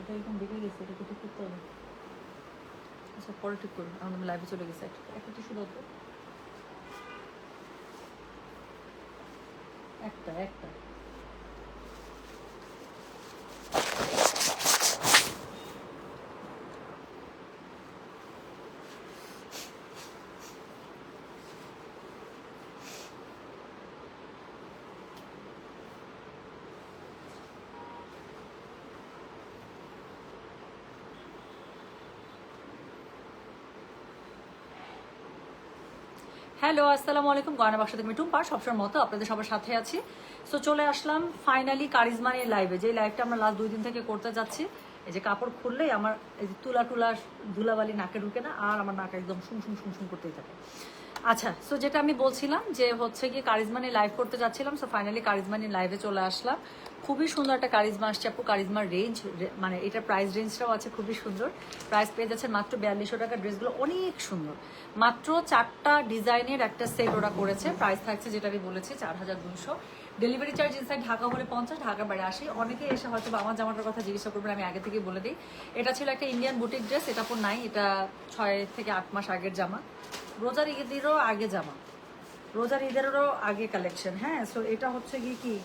এটা এখন বেঁকে গেছে, এটাকে ঠিক করতে হবে। আচ্ছা পরে ঠিক করুন, আমি লাইভে চলে গেছে। একটা টিস্যু দাও তো, একটা একটা। হ্যালো, আসসালামু আলাইকুম। গয়না বাক্স থেকে আমি টুম্পা, সবসময় মতো আপনাদের সবার সাথে আছি। সো চলে আসলাম ফাইনালি কারিজমানির লাইভে, যে লাইভটা আমরা লাস্ট 2 দিন থেকে করতে যাচ্ছি। এই যে কাপড় খুললেই আমার এই যে তুলা টুলা ধুলাবালি নাকে ঢুকে না, আর আমার নাক একদম শুম শুম শুম শুম করতেই থাকে। আচ্ছা, সো যেটা আমি বলছিলাম যে হচ্ছে গিয়ে কারিজমানি লাইভ করতে যাচ্ছিলাম। সো ফাইনালি কারিজমানি লাইভে চলে আসলাম। খুবই সুন্দর একটা কারিজমা আসছে আপু। কারিজমার রেঞ্জ মানে এটার প্রাইস রেঞ্জটাও আছে খুবই সুন্দর। প্রাইস পেয়ে যাচ্ছে মাত্র 4200 টাকা। ড্রেসগুলো অনেক সুন্দর। মাত্র 4টা ডিজাইনের একটা সেট ওরা করেছে। প্রাইস থাকছে যেটা আমি বলেছি 4200। ডেলিভারি চার্জ ইনসাইড ঢাকা হলে 50, ঢাকার বাইরে 80। অনেকে এসে হয়তো আমার জামাটার কথা জিজ্ঞাসা করবেন, আমি আগে থেকেই বলে দিই। এটা ছিল একটা ইন্ডিয়ান বুটিক ড্রেস, এটা পর নাই। এটা 6 থেকে 8 মাস আগের জামা। রোজার ঈদেরও আগে জামা, রোজার ঈদেরও আগে কালেকশন। হ্যাঁ, সো এটা হচ্ছে কি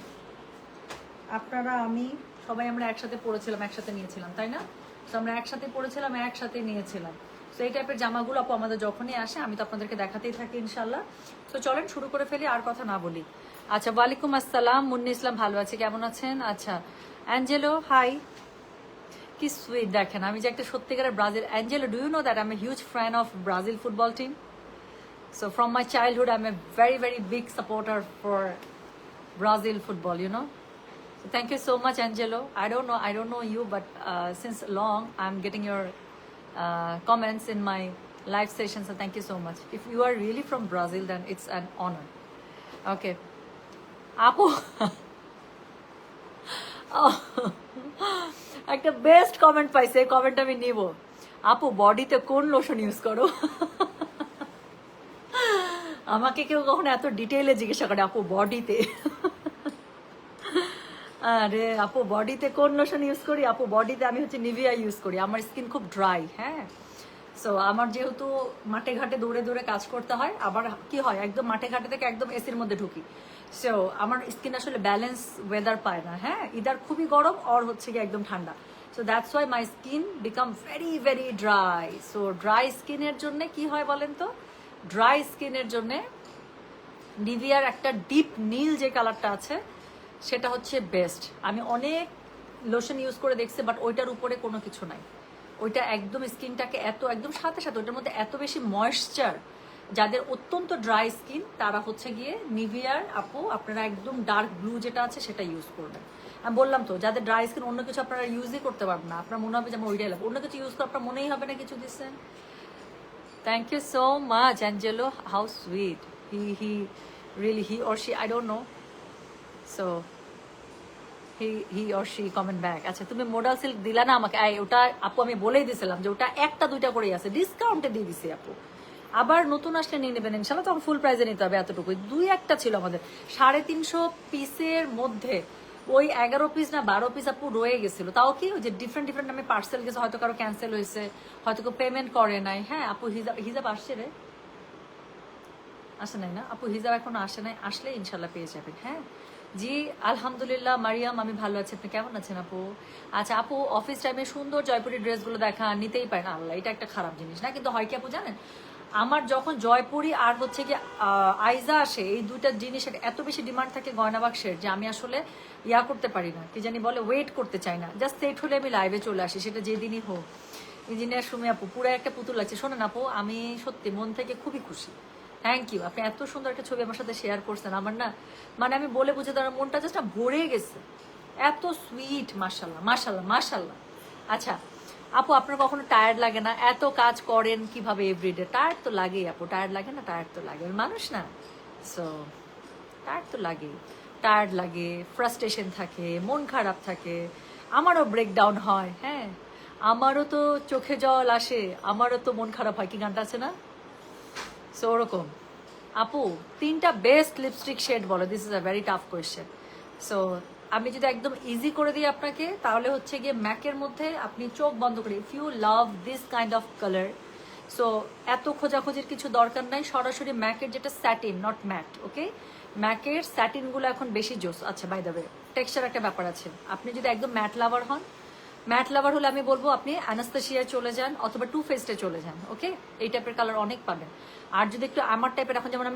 আপনারা আমি সবাই আমরা একসাথে পড়েছিলাম, একসাথে নিয়েছিলাম, তাই না? তো আমরা একসাথে পড়েছিলাম, একসাথে নিয়েছিলাম। তো এই টাইপের জামাগুলো আপু আমাদের যখনই আসে আমি তো আপনাদেরকে দেখাতেই থাকি ইনশাল্লাহ। তো চলেন শুরু করে ফেলি, আর কথা না বলি। আচ্ছা, ওয়ালাইকুম আসসালাম মুন্নি ইসলাম, ভালো আছি, কেমন আছেন? আচ্ছা, অ্যাঞ্জেলো হাই। কি সুইট দেখেন, আমি যে একটা সত্যিকারের Brazil. Angelo, do you know that I am a huge fan of Brazil football team? So from my childhood, I'm a very, very big supporter for Brazil football, you know. So thank you so much, Angelo. I don't know you, but since long, I'm getting your comments in my live session. So thank you so much. If you are really from Brazil, then it's an honor. Okay. Apu. একটা best comment পাইছে, comment আমি নিব। আপু বডিতে কোন lotion use করো? আমাকে কেউ কখনো এত ডিটেইলে জিজ্ঞাসা করে আপু বডিতে? আরে আপু বডিতে কোন লোশন ইউজ করি? আপু বডিতে আমি হচ্ছে নিভিয়া ইউজ করি। আমার স্কিন খুব ড্রাই। হ্যাঁ, সো আমার যেহেতু মাঠে ঘাটে দৌড়ে দৌড়ে কাজ করতে হয়, আবার কি হয় একদম মাঠে ঘাটে থেকে একদম এসির মধ্যে ঢুকি। সো আমার স্কিন আসলে ব্যালেন্স ওয়েদার পায় না। হ্যাঁ, ইদার খুবই গরম আর হচ্ছে কি একদম ঠান্ডা। So that's why my skin become very very dry. So dry স্কিনের জন্য কি হয় বলেন তো? ড্রাই স্কিনের জন্যে নিভিয়ার একটা ডিপ নীল যে কালারটা আছে সেটা হচ্ছে বেস্ট। আমি অনেক লোশন ইউজ করে দেখছি, বাট ওইটার উপরে কোনো কিছু নাই। ওইটা একদম স্কিনটাকে এত একদম সাথে সাথে ওইটার মধ্যে এত বেশি ময়েশ্চার। যাদের অত্যন্ত ড্রাই স্কিন তারা হচ্ছে গিয়ে নিভিয়ার আপু আপনারা একদম ডার্ক ব্লু যেটা আছে সেটা ইউজ করবেন। আমি বললাম তো, যাদের ড্রাই স্কিন অন্য কিছু আপনারা ইউজই করতে পারবেন না, আপনার মনে হবে যে আমার ওইটাই লাগবে, অন্য কিছু ইউজ করে আপনার মনেই হবে না কিছু দিচ্ছেন। Thank you so much, Angelo. How sweet. He really, he or she, I don't know. So he or she comment back. আচ্ছা, তুমি মোডাল সিল্ক দিলা না আমাকে? ওটা আপু আমি বলেই দিয়েছিলাম যে ওটা একটা দুইটা করেই আছে, ডিসকাউন্টে দিয়ে দিছি আপু। আবার নতুন আসলে নিয়ে নেবেন ইনশাল্লাহ, তখন ফুল প্রাইসে নিতে হবে। এতটুকুই, 2-1টা ছিল আমাদের 350 পিসের মধ্যে। ওই 11 পিস না 12 পিস আপু রয়ে গেছিল। তাও কি ওই যে ডিফারেন্ট ডিফারেন্ট আমি পার্সেল গেছে, হয়তো কারো ক্যান্সেল হয়েছে, হয়তো কেউ পেমেন্ট করে নাই। হ্যাঁ আপু, হিজাব আসছে রে? আসে নাই না আপু, হিজাব এখনো আসে নাই, আসলে ইনশাল্লাহ পেয়ে যাবেন। হ্যাঁ জি, আলহামদুলিল্লাহ মারিয়াম, আমি ভালো আছি, আপনি কেমন আছেন আপু? আচ্ছা আপু, অফিস টাইমে সুন্দর জয়পুরি ড্রেসগুলো দেখা নিতেই পারেন। আল্লাহ, এটা একটা খারাপ জিনিস না, কিন্তু হয় কি আপু জানেন, আমার যখন জয়পুরি আর হচ্ছে কি আইজা আসে, এই দুইটা জিনিসের এত বেশি ডিমান্ড থাকে গয়না বাক্সের যে আমি আসলে ইয়া করতে পারি না, কি জানি বলে, ওয়েট করতে চাই না। জাস্ট সেট হলে আমি লাইভে চলে আসি, সেটা যেদিনই হোক। ইঞ্জিনিয়ার সুমি আপু, পুরো একটা পুতুল লাগছে। শোনেন আপু, আমি সত্যি মন থেকে খুবই খুশি। থ্যাংক ইউ, আপনি এত সুন্দর একটা ছবি আমার সাথে শেয়ার করছেন। আমার না মানে আমি বলে বুঝে দেওয়ার মনটা জাস্ট ভরে গেছে। এত সুইট, মাশাল্লাহ মাশাল্লাহ মাশাল্লাহ। আচ্ছা আপু, আপনার কখনো টায়ার্ড লাগে না? এত কাজ করেন কিভাবে এভরিডে? টায়ার্ড তো লাগেই আপু, টায়ার্ড লাগে না? টায়ার্ড তো লাগে, মানুষ না। সো টায়ার্ড তো লাগেই, টায়ার্ড লাগে, ফ্রাস্ট্রেশন থাকে, মন খারাপ থাকে, আমারও ব্রেকডাউন হয়। হ্যাঁ, আমারও তো চোখে জল আসে, আমারও তো মন খারাপ হয়। কি গানটা আছে না? সো ওরকম। আপু, 3টা বেস্ট লিপস্টিক শেড বলো। This is a very tough question. So আমি যদি একদম ইজি করে দিই আপনাকে, তাহলে হচ্ছে গিয়ে ম্যাকের মধ্যে আপনি চোখ বন্ধ করে, if you love this kind of colour, so এত খোঁজাখুঁজির কিছু দরকার নাই, সরাসরি ম্যাকের যেটা স্যাটিন, নট ম্যাট, ওকে, ম্যাকের স্যাটিনগুলো এখন বেশি জোস। আচ্ছা, বাই দ্য ওয়ে, টেক্সচার একটা ব্যাপার আছে। আপনি যদি একদম ম্যাট লাভার হন, ম্যাট লাভার হলে আমি বলবো আপনি অ্যানাস্তাসিয়ায় চলে যান অথবা টু ফেস্টে চলে যান, ওকে, এই টাইপের কালার অনেক পাবেন। আর যদি একটু আমার টাইপের, এখন যেমন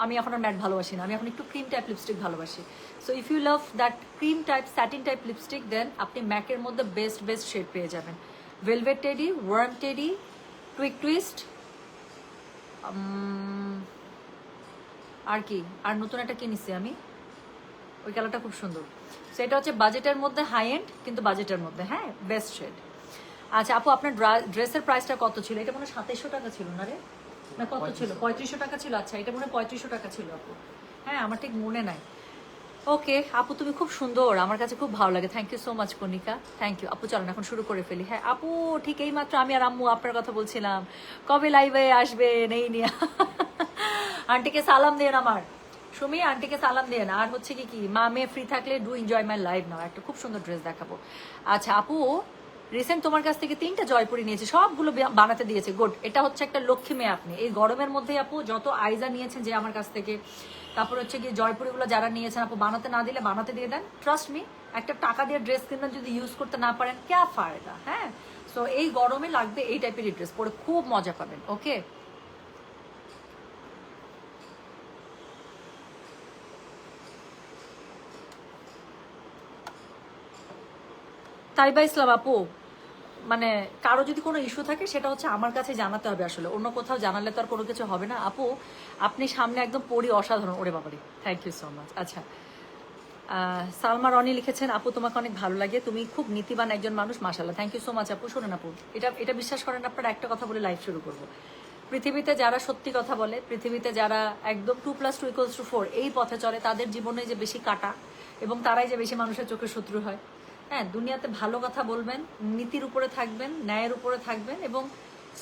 আমি এখন আর ম্যাট ভালোবাসি না, আমি এখন একটু ক্রিম টাইপ লিপস্টিক ভালোবাসি। So if you love that cream type satin type lipstick, then আপনি ম্যাকের মধ্যে বেস্ট শেড পেয়ে যাবেন। Velvet teddy, warm teddy, twig twist, আর কি, আর নতুন একটা কিনেছি আমি, ওই কালারটা খুব সুন্দর। সো এটা হচ্ছে বাজেটের মধ্যে, হাই এন্ড কিন্তু বাজেটের মধ্যে, হ্যাঁ, বেস্ট শেড। আচ্ছা আপু, আপনার ড্রেসের প্রাইসটা কত ছিল? এটা মনে হয় 2700 টাকা ছিল না রে, না কত ছিল? 3500 টাকা ছিল। আচ্ছা, এটা মনে হয় 3500 টাকা ছিল আপু, হ্যাঁ, আমার ঠিক মনে নাই। ওকে আপু, তুমি খুব সুন্দর, আমার কাছে খুব ভালো লাগে। Thank you so much Konika, thank you আপু। চলেন এখন শুরু করে ফেলি। হ্যাঁ আপু, ঠিক এই মাত্র আমি আর আম্মু আপনার কথা বলছিলাম, কবে লাইভে আসবেন এই নিয়ে। আন্টিকে সালাম দেন আমার, সুমি আন্টিকে সালাম দেন। আর হচ্ছে কি মা মেয়ে ফ্রি থাকলে ডু এনজয় মাই লাইভ নাও, একটা খুব সুন্দর ড্রেস দেখাবো। আচ্ছা আপু, রিসেন্ট তোমার কাছ থেকে 3টা জয়পুরি নিয়েছে, সবগুলো বানাতে দিয়েছে, গুড। এটা হচ্ছে একটা লক্ষ্মী মেয়ে। আপনি এই গরমের মধ্যে আপু যত আইজা নিয়েছেন যে আমার কাছ থেকে, তারপর হচ্ছে গিয়ে জয়পুরিগুলো যারা নিয়েছেন আপু, বানাতে না দিলে বানাতে দিয়ে দেন। ট্রাস্ট মি, একটা টাকা দিয়ে ড্রেস কিনবেন, যদি ইউজ করতে না পারেন ক্যা ফায়দা, হ্যাঁ। সো এই গরমে লাগবে এই টাইপের ড্রেস, পরে খুব মজা পাবেন, ওকে। তাইবা ইসলাম আপু, মানে কারো যদি কোনো ইস্যু থাকে সেটা হচ্ছে আমার কাছে জানাতে হবে, আসলে অন্য কোথাও জানালে তো আর কোনো কিছু হবে না। আপু আপনি সামনে একদম পড়ি অসাধারণ, ওরে বাবারে, থ্যাংক ইউ সো মাচ। আচ্ছা, সালমা রনি লিখেছেন, আপু তোমাকে অনেক ভালো লাগে, তুমি খুব নীতিবান একজন মানুষ, মাশাআল্লাহ। থ্যাংক ইউ সো মাচ আপু। শোনেন আপু, এটা বিশ্বাস করেন, আপনারা একটা কথা বলে লাইভ শুরু করবো। পৃথিবীতে যারা সত্যি কথা বলে, পৃথিবীতে যারা একদম 2+2=4 এই পথে চলে, তাদের জীবনে যে বেশি কাটা এবং তারাই যে বেশি মানুষের চোখে শত্রু হয়। হ্যাঁ, দুনিয়াতে ভালো কথা বলবেন, নীতির উপরে থাকবেন, ন্যায়ের উপরে থাকবেন এবং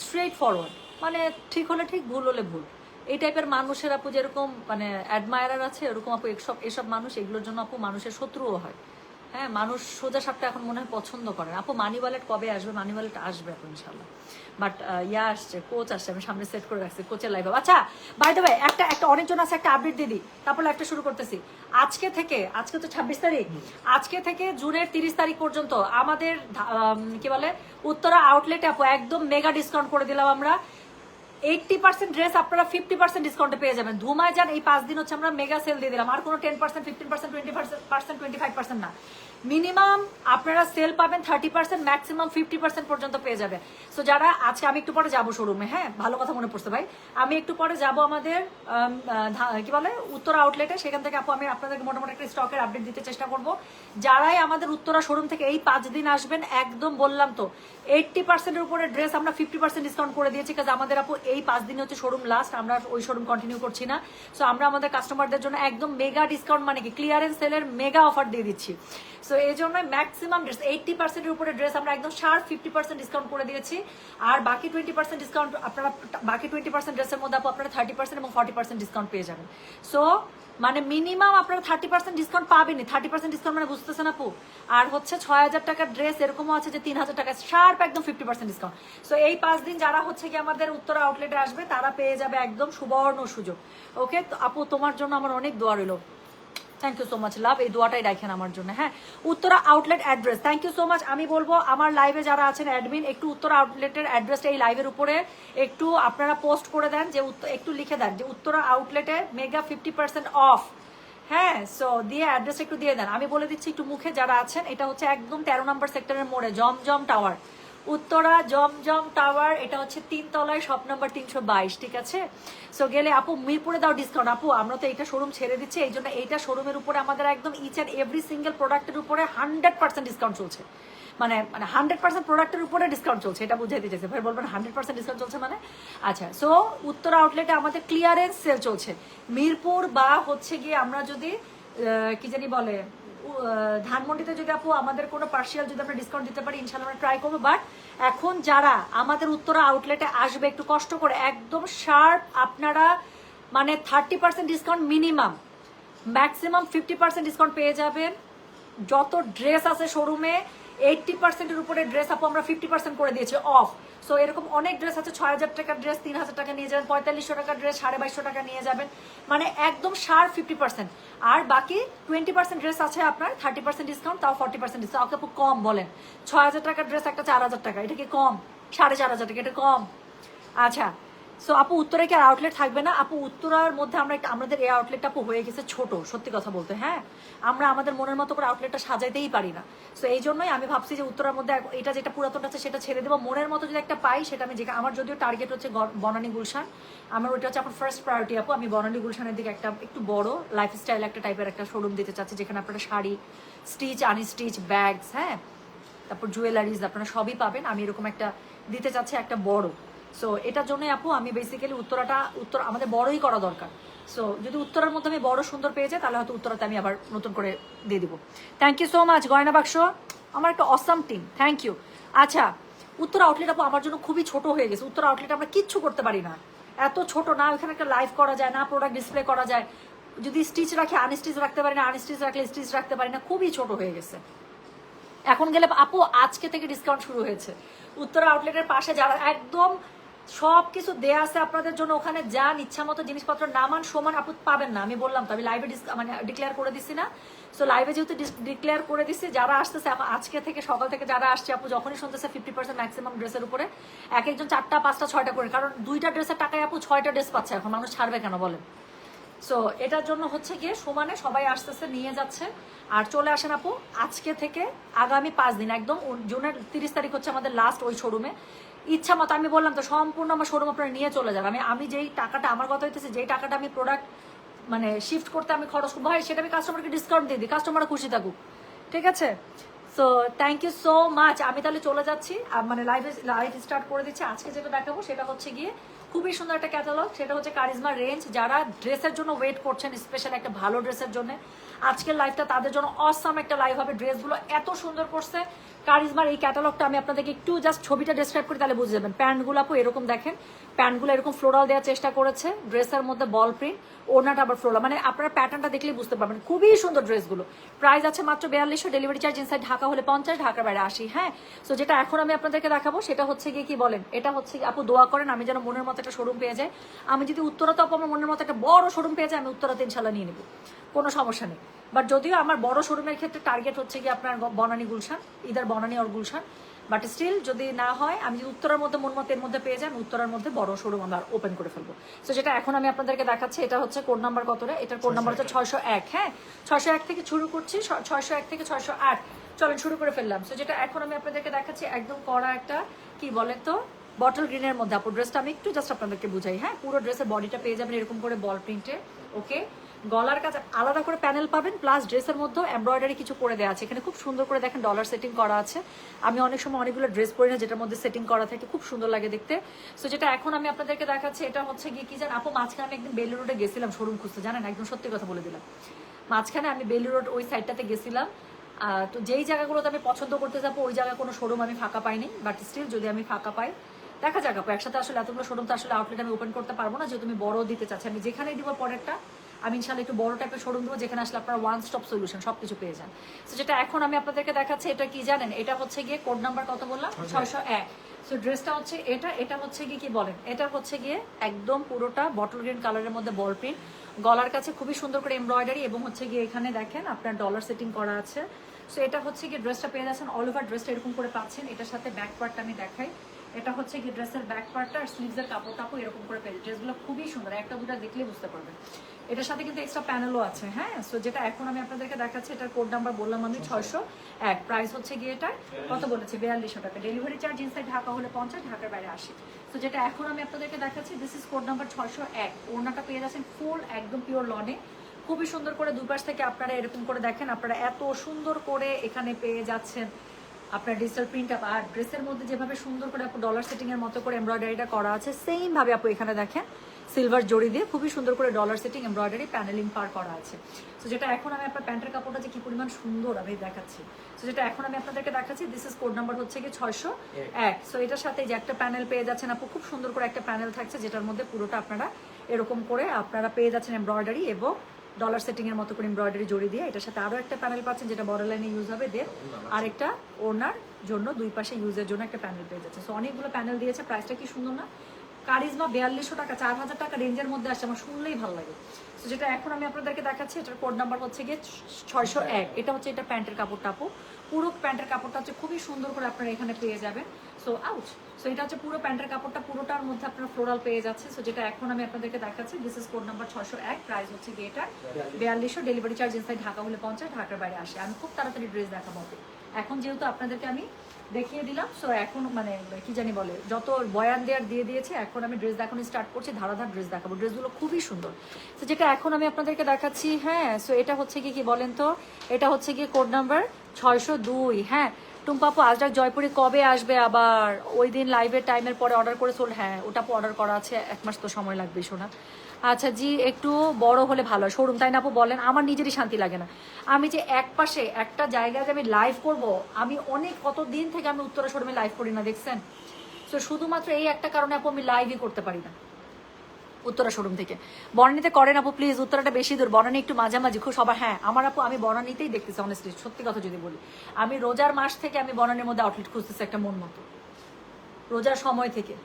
স্ট্রেট ফরওয়ার্ড, মানে ঠিক হলে ঠিক, ভুল হলে ভুল, এই টাইপের মানুষের আপু যেরকম মানে অ্যাডমায়ারার আছে, এরকম আপু এসব মানুষ, এগুলোর জন্য আপু মানুষের শত্রুও হয়। হ্যাঁ, মানুষ সোজা সাপটা এখন মনে হয় পছন্দ করেন। আপু মানি ওয়ালেট কবে আসবে? মানি ওয়ালেট আসবে আপু ইনশাল্লাহ, বাট আসছে, কোচ আসছে, আমি সামনে সেট করে রাখছি, কোচের লাইভ। আচ্ছা বাই দ্য ওয়ে, একটা অনেকজন আছে, একটা আপডেট দিয়ে দিই, তারপর লাইভটা শুরু করতেছি। আজকে তো 26 তারিখ, আজকে থেকে জুনের 30 তারিখ পর্যন্ত আমাদের কি বলে উত্তরা আউটলেটে আপু একদম মেগা ডিসকাউন্ট করে দিলাম আমরা। 80% ড্রেস আপনারা 50% ডিসকাউন্টে পেয়ে যাবেন। ধুমায় যান, এই 5 দিন হচ্ছে আমরা মেগা সেল দিয়ে দিলাম। আর কোনো 10%, 15%, 20%, 25% না, মিনিমাম আপনারা সেল পাবেন 30%, ম্যাক্সিমাম 50% পর্যন্ত পেয়ে যাবে। সো যারা আজকে, আমি একটু পরে যাবো শোরুমে, হ্যাঁ, ভালো কথা মনে পড়ছে ভাই, আমি একটু পরে যাবো আমাদের কি বলে উত্তরা আউটলেটে, সেখান থেকে আপু আমি আপনাদেরকে মোটামুটি একটা স্টকের আপডেট দিতে চেষ্টা করবো। যারাই আমাদের উত্তরা শোরুম থেকে এই 5 দিন আসবেন, একদম বললাম তো 80%-এর উপরে ড্রেস আমরা 50% ডিসকাউন্ট করে দিয়েছি, কাজ আমাদের আপু এই 5 দিন হচ্ছে শোরুম লাস্ট, আমরা ওই শোরুম কন্টিনিউ করছি না। সো আমরা আমাদের কাস্টমারদের জন্য একদম মেগা ডিসকাউন্ট, মানে কি ক্লিয়ারেন্স সেলের মেগা অফার দিয়ে দিচ্ছি। সো এই জন্য ম্যাক্সিমাম ড্রেস 80%-এর উপরে ড্রেস আমরা একদম শার্প 50% ডিসকাউন্ট করে দিয়েছি। আর বাকি 20% ডিসকাউন্ট আপনারা, বাকি 20% ড্রেসের মধ্যে আপু আপনারা 30% এবং 40% ডিসকাউন্ট পেয়ে যাবেন। সো মানে মিনিমাম আপনারা 30% ডিসকাউন্ট পাবেনই। 30% ডিসকাউন্ট মানে বুঝতেছেন আপু? আর হচ্ছে 6000 টাকার ড্রেস এরকমও আছে যে 3000 টাকা শার্প একদম 50% ডিসকাউন্ট। সো এই 5 দিন যারা হচ্ছে কি আমাদের উত্তরা আউটলেটে আসবে, তারা পেয়ে যাবে একদম সুবর্ণ সুযোগ। ওকে আপু, তোমার জন্য আমার অনেক দোয়া রইল। Thank you so much love, এই দোয়াটাই রাখেন আমার জন্য। হ্যাঁ, Uttara outlet address, thank you so much. আমি বলবো আমার লাইভে যারা আছেন অ্যাডমিন, একটু উত্তরা আউটলেটের অ্যাড্রেসটা এই লাইভের উপরে একটু আপনারা পোস্ট করে দেন, যে একটু লিখে দেন যে উত্তরা আউটলেটে মেগা 50% অফ। হ্যাঁ, সো দিয়ে অ্যাড্রেস একটু দিয়ে দেন, আমি বলে দিচ্ছি একটু মুখে যারা আছেন। এটা হচ্ছে একদম 13 নম্বর সেক্টরের মোড়ে, জমজম টাওয়ার, উত্তরা জমজম টাওয়ার, এটা হচ্ছে 3 তলায়, শপ নাম্বার 322, ঠিক আছে। সো গেলে আপু মিরপুরে দাও ডিসকাউন্ট। আপু আমরা তো এইটা শোরুম ছেড়ে দিচ্ছি, এই জন্য এইটা শোরুমের উপরে আমাদের একদম ইচ অ্যান্ড এভরি সিঙ্গেল প্রোডাক্টের উপরে 100% ডিসকাউন্ট চলছে, মানে 100% প্রোডাক্টের উপরে ডিসকাউন্ট চলছে, এটা বুঝাইতে চাইছে ভাই, বলবেন 100% ডিসকাউন্ট চলছে মানে। আচ্ছা, সো উত্তরা আউটলেটে আমাদের ক্লিয়ারেন্স সেল চলছে। মিরপুর বা হচ্ছে গিয়ে আমরা যদি কি জানি বলে ধানমন্ডিতে যদি আপু আমাদের কোনো পার্সিয়াল যদি আমরা ডিসকাউন্ট দিতে পারি, ইনশাল্লাহ আমরা ট্রাই করবো। বাট এখন যারা আমাদের উত্তরা আউটলেটে আসবে, একটু কষ্ট করে একদম শার্প আপনারা মানে 30% ডিসকাউন্ট মিনিমাম, ম্যাক্সিমাম 50% ডিসকাউন্ট পেয়ে যাবেন। যত ড্রেস আছে শোরুমে 80%-এর উপরে ড্রেস আপু আমরা 50% করে দিয়েছি অফ। সো এরকম অনেক ড্রেস আছে, 6,000 টাকার ড্রেস 3,000 টাকা নিয়ে যাবেন, 4500 টাকার ড্রেস 2250 টাকা নিয়ে যাবেন, মানে একদম 50%। আর বাকি 20% ড্রেস আছে আপনার 30% ডিসকাউন্ট, তাও 40% ডিসকাউন্ট। আপু কম বলেন, 6,000 টাকার ড্রেস একটা 4,000 টাকা, এটা কি কম? 4,500 টাকা, এটা কম? আচ্ছা, সো আপু উত্তরে কি আর আউটলেট থাকবে না? আপু উত্তরার মধ্যে আমরা আমাদের এই আউটলেটটা আপু হয়ে গেছে ছোট, সত্যি কথা বলতে। হ্যাঁ, আমরা আমাদের মনের মতো করে আউটলেটটা সাজাইতেই পারি না। সো এই জন্যই আমি ভাবছি যে উত্তরার মধ্যে এটা যেটা পুরাতনটা আছে সেটা ছেড়ে দেবো, মনের মতো যদি একটা পাই সেটা আমি আমার যদিও টার্গেট হচ্ছে বনানী গুলশান, আমার ওইটা হচ্ছে আপনার ফার্স্ট প্রায়োরিটি আপু। আমি বনানী গুলশানের দিকে একটা একটু বড় লাইফস্টাইল একটা টাইপের একটা শোরুম দিতে চাচ্ছি, যেখানে আপনারা শাড়ি, স্টিচ আনস্টিচ, ব্যাগস, হ্যাঁ, তারপর জুয়েলারিজ আপনারা সবই পাবেন। আমি এরকম একটা দিতে চাচ্ছি, একটা বড়। সো এটার জন্যই আপু আমি বেসিক্যালি উত্তর আমাদের বড়ই করা দরকার। সো যদি উত্তরের মধ্যে আমি বড় সুন্দর পেয়ে যাই তাহলে হয়তো উত্তরাতে আমি আবার নতুন করে দিয়ে দিব। থ্যাংক ইউ সো মাচ গয়না বাক্স, আমার একটা অসাম টিম, থ্যাংক ইউ। আচ্ছা, উত্তর আউটলেট আপু আমার জন্য খুবই ছোট হয়ে গেছে। উত্তর আউটলেট আমরা কিচ্ছু করতে পারি না, এত ছোট না ওইখানে একটা লাইভ করা যায় না, প্রোডাক্ট ডিসপ্লে করা যায়, যদি স্টিচ রাখি আনস্টিচ রাখতে পারি না, আনস্টিচ রাখলে স্টিচ রাখতে পারি না, খুবই ছোট হয়ে গেছে। এখন গেলে আপু আজকে থেকে ডিসকাউন্ট শুরু হয়েছে উত্তরা আউটলেটের পাশে, যারা একদম সবকিছু দেয়া আছে আপনাদের জন্য, ওখানে যান ইচ্ছা মতো জিনিসপত্র নামান সমান আপু পাবেন না। আমি বললাম তো, আমি লাইভে মানে ডিক্লেয়ার করে দিচ্ছি না। সো লাইভে যেহেতু ডিক্লেয়ার করে দিচ্ছি, যারা আসতেছে আজকে থেকে সকাল থেকে যারা আসছে আপু, যখনই শুনতেছে 50% ম্যাক্সিমাম ড্রেসের উপরে, এক একজন 4টা 5টা 6টা করে, কারণ 2টা ড্রেসের টাকায় আপু 6টা ড্রেস পাচ্ছে। এখন মানুষ ছাড়বে কেন বলেন? সো এটার জন্য হচ্ছে গিয়ে সমানে সবাই আসতেছে, নিয়ে যাচ্ছে। আর চলে আসেন আপু আজকে থেকে আগামী 5 দিন, একদম জুনের 30 তারিখ হচ্ছে আমাদের লাস্ট ওই শোরুমে। ইচ্ছা মতো আমি বললাম তো, সম্পূর্ণ আমার শোরুম আপনারা নিয়ে চলে যান। আমি যেই টাকাটা, আমার কথা হইতেছে যেই টাকাটা আমি প্রোডাক্ট মানে শিফট করতে আমি খরচ করবো, ভাই সেটা আমি কাস্টমারকে ডিসকাউন্ট দিয়ে দিই, কাস্টমাররা খুশি থাকুক, ঠিক আছে? So thank you so much. আমি তাহলে চলে যাচ্ছি, মানে লাইভ স্টার্ট করে দিচ্ছি। আজকে যেটা দেখাবো সেটা হচ্ছে গিয়ে খুবই সুন্দর একটা ক্যাটালগ, সেটা হচ্ছে কারিজমা রেঞ্জ। যারা ড্রেসের জন্য ওয়েট করছেন, স্পেশাল একটা ভালো ড্রেসের জন্য, আজকের লাইভটা তাদের জন্য অসাম একটা লাইভ হবে। ড্রেসগুলো এত সুন্দর করছে কারিজমার এই ক্যাটালগটা। আমি আপনাদেরকে একটু জাস্ট ছবিটা ডেসক্রাইব করি, তাহলে বুঝে যাবেন। প্যান্টগুলো আপু এরকম দেখেন, প্যান্টগুলো এরকম ফ্লোরাল দেওয়ার চেষ্টা করেছে, ড্রেসের মধ্যে বল প্রিন্ট, ওড়নাটা আবার ফ্লোরাল, মানে আপনার প্যাটার্নটা দেখলেই বুঝতে পারবেন। খুবই সুন্দর ড্রেসগুলো। প্রাইস আছে মাত্র 4200, ডেলিভারি চার্জ ইনসাইড ঢাকা হলে 50, ঢাকার বাইরে 80। হ্যাঁ, সো যেটা এখন আমি আপনাদেরকে দেখাবো সেটা হচ্ছে গিয়ে কি বলেন, এটা হচ্ছে আপু দোয়া করেন আমি যেন মনের মতো একটা শোরুম পেয়ে যাই। আমি যদি উত্তরাতে আপু আমার মনের মতো একটা বড় শোরুম পেয়ে যাই, আমি উত্তরাতে ইনশাল্লাহ নিয়ে নেবো, কোনো সমস্যা নেই। বাট যদিও আমার বড় শোরুমের ক্ষেত্রে টার্গেট হচ্ছে কি আপনার বনানী গুলশান, ইদার বনানী আর গুলশান। বাট স্টিল যদি না হয়, আমি যদি উত্তরার মধ্যে মন মতের মধ্যে পেয়ে যাই, আমি উত্তরার মধ্যে বড় শোরুম আমরা ওপেন করে ফেলবো। সো যেটা এখন আমি আপনাদেরকে দেখাচ্ছি, এটা হচ্ছে কোড নাম্বার কত রে? এটার কোড নাম্বার হচ্ছে 601। হ্যাঁ, 601 থেকে শুরু করছি, 601 থেকে 608। চলেন শুরু করে ফেললাম। সো যেটা এখন আমি আপনাদেরকে দেখাচ্ছি, একদম কড়া একটা কি বলে তো বটল গ্রিনের মধ্যে আপু ড্রেসটা আমি একটু জাস্ট আপনাদেরকে বুঝাই। হ্যাঁ, পুরো ড্রেসের বডিটা পেয়ে যাবেন এরকম করে বল প্রিন্টে। ওকে, গলার কাছে আলাদা করে প্যানেল পাবেন, প্লাস ড্রেসের মধ্যেও এমব্রয়ডারি কিছু করে দেওয়া আছে। এখানে খুব সুন্দর করে দেখেন ডলার সেটিং করা আছে। আমি অনেক সময় অনেকগুলো ড্রেস পরি না যেটার মধ্যে সেটিং করা থাকে, খুব সুন্দর লাগে দেখতে। সো যেটা এখন আমি আপনাদেরকে দেখাচ্ছি, এটা হচ্ছে গিয়ে কি জান আপু, মাঝখানে আমি একদিন বেলুর রোডে গেছিলাম শোরুম খুঁজতে, জানেন, একদম সত্যি কথা বলে দিলাম। মাঝখানে আমি বেলুর রোড ওই সাইডটাতে গেছিলাম। তো যেই জায়গাগুলোতে আমি পছন্দ করতে যাবো ওই জায়গায় কোনো শোরুম আমি ফাঁকা পাইনি। বাট স্টিল যদি আমি ফাঁকা পাই দেখা যাক আপু, একসাথে আসলে এতগুলো শোরুম তো আসলে আউটলেট আমি ওপেন করতে পারবো না, যেহেতু তুমি বড় দিতে চাচ্ছি। আমি যেখানেই দিব পরেরটা আমি ইনশাল্লাহ একটু বড় টাইপের শোরুম দেবো, যেখানে আসলে আপনারা ওয়ান স্টপ সলিউশন সবকিছু পেয়ে যান। তো যেটা এখন আমি আপনাদেরকে দেখাচ্ছি, এটা কি জানেন, এটা হচ্ছে গিয়ে কোড নাম্বার কত বললাম, 601। সো ড্রেসটা হচ্ছে এটা হচ্ছে গিয়ে কি বলেন, এটা হচ্ছে গিয়ে একদম পুরোটা বটল গ্রিন কালারের মধ্যে বল প্রিন্ট, গলার কাছে খুবই সুন্দর করে এমব্রয়ডারি, এবং হচ্ছে গিয়ে এখানে দেখেন আপনার ডলার সেটিং করা আছে। সো এটা হচ্ছে গিয়ে ড্রেসটা পেয়ে যাচ্ছেন অল ওভার, ড্রেসটা এরকম করে পাচ্ছেন। এটার সাথে ব্যাক পার্টটা আমি দেখাই, এটা হচ্ছে কি ড্রেসের ব্যাক পার্টটা আর স্লিভসের কাপড় এরকম করে পেয়ে। ড্রেসগুলো খুবই সুন্দর, একটা দুটা দেখলে বুঝতে পারবেন। এটার সাথে কিন্তু এক্সট্রা প্যানেলও আছে। হ্যাঁ, সো যেটা এখন আমি আপনাদেরকে দেখাচ্ছি, এটার কোড নাম্বার বললাম আমি 601। প্রাইস হচ্ছে গিয়ে এটা কত বলেছি, 4200 টাকা, ডেলিভারি চার্জ ইনসাইড ঢাকা হলে 50, ঢাকার বাইরে 80। তো যেটা এখন আমি আপনাদেরকে দেখাচ্ছি, দিস ইজ কোড নাম্বার 601। ওড়নাটা পেয়ে যাচ্ছেন ফুল একদম পিওর লনে, খুবই সুন্দর করে দুই পাশ থেকে আপনারা এরকম করে দেখেন, আপনারা এত সুন্দর করে এখানে পেয়ে যাচ্ছেন আপনার ডিজিটাল প্রিন্ট আপ। আর ড্রেসের মধ্যে যেভাবে সুন্দর করে আপু ডলার সেটিং এর মতো করে এমব্রয়ডারিটা করা আছে, সেম ভাবে আপু এখানে দেখেন সিলভার জড়ি দিয়ে খুবই সুন্দর করে ডলার সেটিং এমব্রয়ডারি প্যানেলিং পার করা আছে। তো যেটা এখন আমি আপনার প্যান্টের কাপড়টা যে কি পরিমাণ সুন্দর আমি দেখাচ্ছি। তো যেটা এখন আমি আপনাদেরকে দেখাচ্ছি, দিস ইজ কোড নাম্বার হচ্ছে কি 601। সো এটার সাথে যে একটা প্যানেল পেয়ে যাচ্ছেন আপু, খুব সুন্দর করে একটা প্যানেল থাকছে, যেটার মধ্যে পুরোটা আপনারা এরকম করে আপনারা পেয়ে যাচ্ছেন এমব্রয়ডারি এবং ডলার সেটিং এর মতো করে এমব্রয়ডারি জড়ি দিয়ে, এটার সাথে আরো একটা প্যানেল পাচ্ছেন যেটা বর্ডার লাইনে ইউজ হবে, দেন আরেকটা ওড়নার জন্য দুই পাশে ইউজের জন্য একটা প্যানেল পেয়ে যাচ্ছে। সো অনেকগুলো প্যানেল দিয়েছে, প্রাইসটা কি সুন্দর না? কারিজমা 4200 টাকা, 4000 টাকা রেঞ্জের মধ্যে আসছে, আমার শুনলেই ভালো লাগে। তো যেটা এখন আমি আপনাদেরকে দেখাচ্ছি, এটার কোড নাম্বার হচ্ছে গিয়ে 601। এটা হচ্ছে এটা প্যান্টের কাপড়টা আপু, পুরো প্যান্টের কাপড়টা হচ্ছে খুবই সুন্দর করে আপনারা এখানে পেয়ে যাবেন। সো আউট, সো এটা হচ্ছে পুরো প্যান্টের কাপড়টা, পুরোটার মধ্যে আপনারা ফ্লোরাল পেয়ে যাচ্ছে। সো যেটা এখন আমি আপনাদেরকে দেখাচ্ছি, this is code number 601, price হচ্ছে গিয়ে এটা 4200, ডেলিভারি চার্জ ইনসাইড ঢাকা হলে 50, ঢাকার বাইরে আসে। আমি খুব তাড়াতাড়ি ড্রেস দেখাবো এখন, যেহেতু আপনাদেরকে আমি দেখিয়ে দিলাম। সো এখন মানে কি জানি বলে, যত বয়ান দেওয়ার দিয়ে দিয়েছে, এখন আমি ড্রেস দেখানো স্টার্ট করছি, ধারাধার ড্রেস দেখাবো। ড্রেসগুলো খুবই সুন্দর। তো যেটা এখন আমি আপনাদেরকে দেখাচ্ছি, হ্যাঁ, সো এটা হচ্ছে কি বলেন তো, এটা হচ্ছে গিয়ে কোড নাম্বার 602। হ্যাঁ, টুম্পাপু আজরাক জয়পুরে কবে আসবে আবার? ওই দিন লাইভের টাইমের পরে অর্ডার করে সোল। হ্যাঁ, ওটা অর্ডার করা আছে, 1 মাস তো সময় লাগবে শোনা। আচ্ছা জি, একটু বড় হলে ভালো হয় শোরুম, তাই না আপু বলেন? আমার নিজেরই শান্তি লাগে না, আমি যে এক পাশে একটা জায়গায় যে আমি লাইভ করব, আমি অনেক কত দিন থেকে আমি উত্তরা শোরুমে লাইভ করি না, দেখছেন? তো শুধুমাত্র এই একটা কারণে আপু আমি লাইভই করতে পারি না উত্তরা শোরুম থেকে। বনানীতে করেন আপু প্লিজ, উত্তরাটা বেশি দূর, বনানী একটু মাঝামাঝি খুব সবার। হ্যাঁ আমার আপু, আমি বনানীতেই দেখতেছি অনেস্টলি, সত্যি কথা যদি বলি, আমি রোজার মাস থেকে আমি বনানীর মধ্যে আউটলেট খুঁজতেছি একটা মন মতো, রোজার সময় থেকে।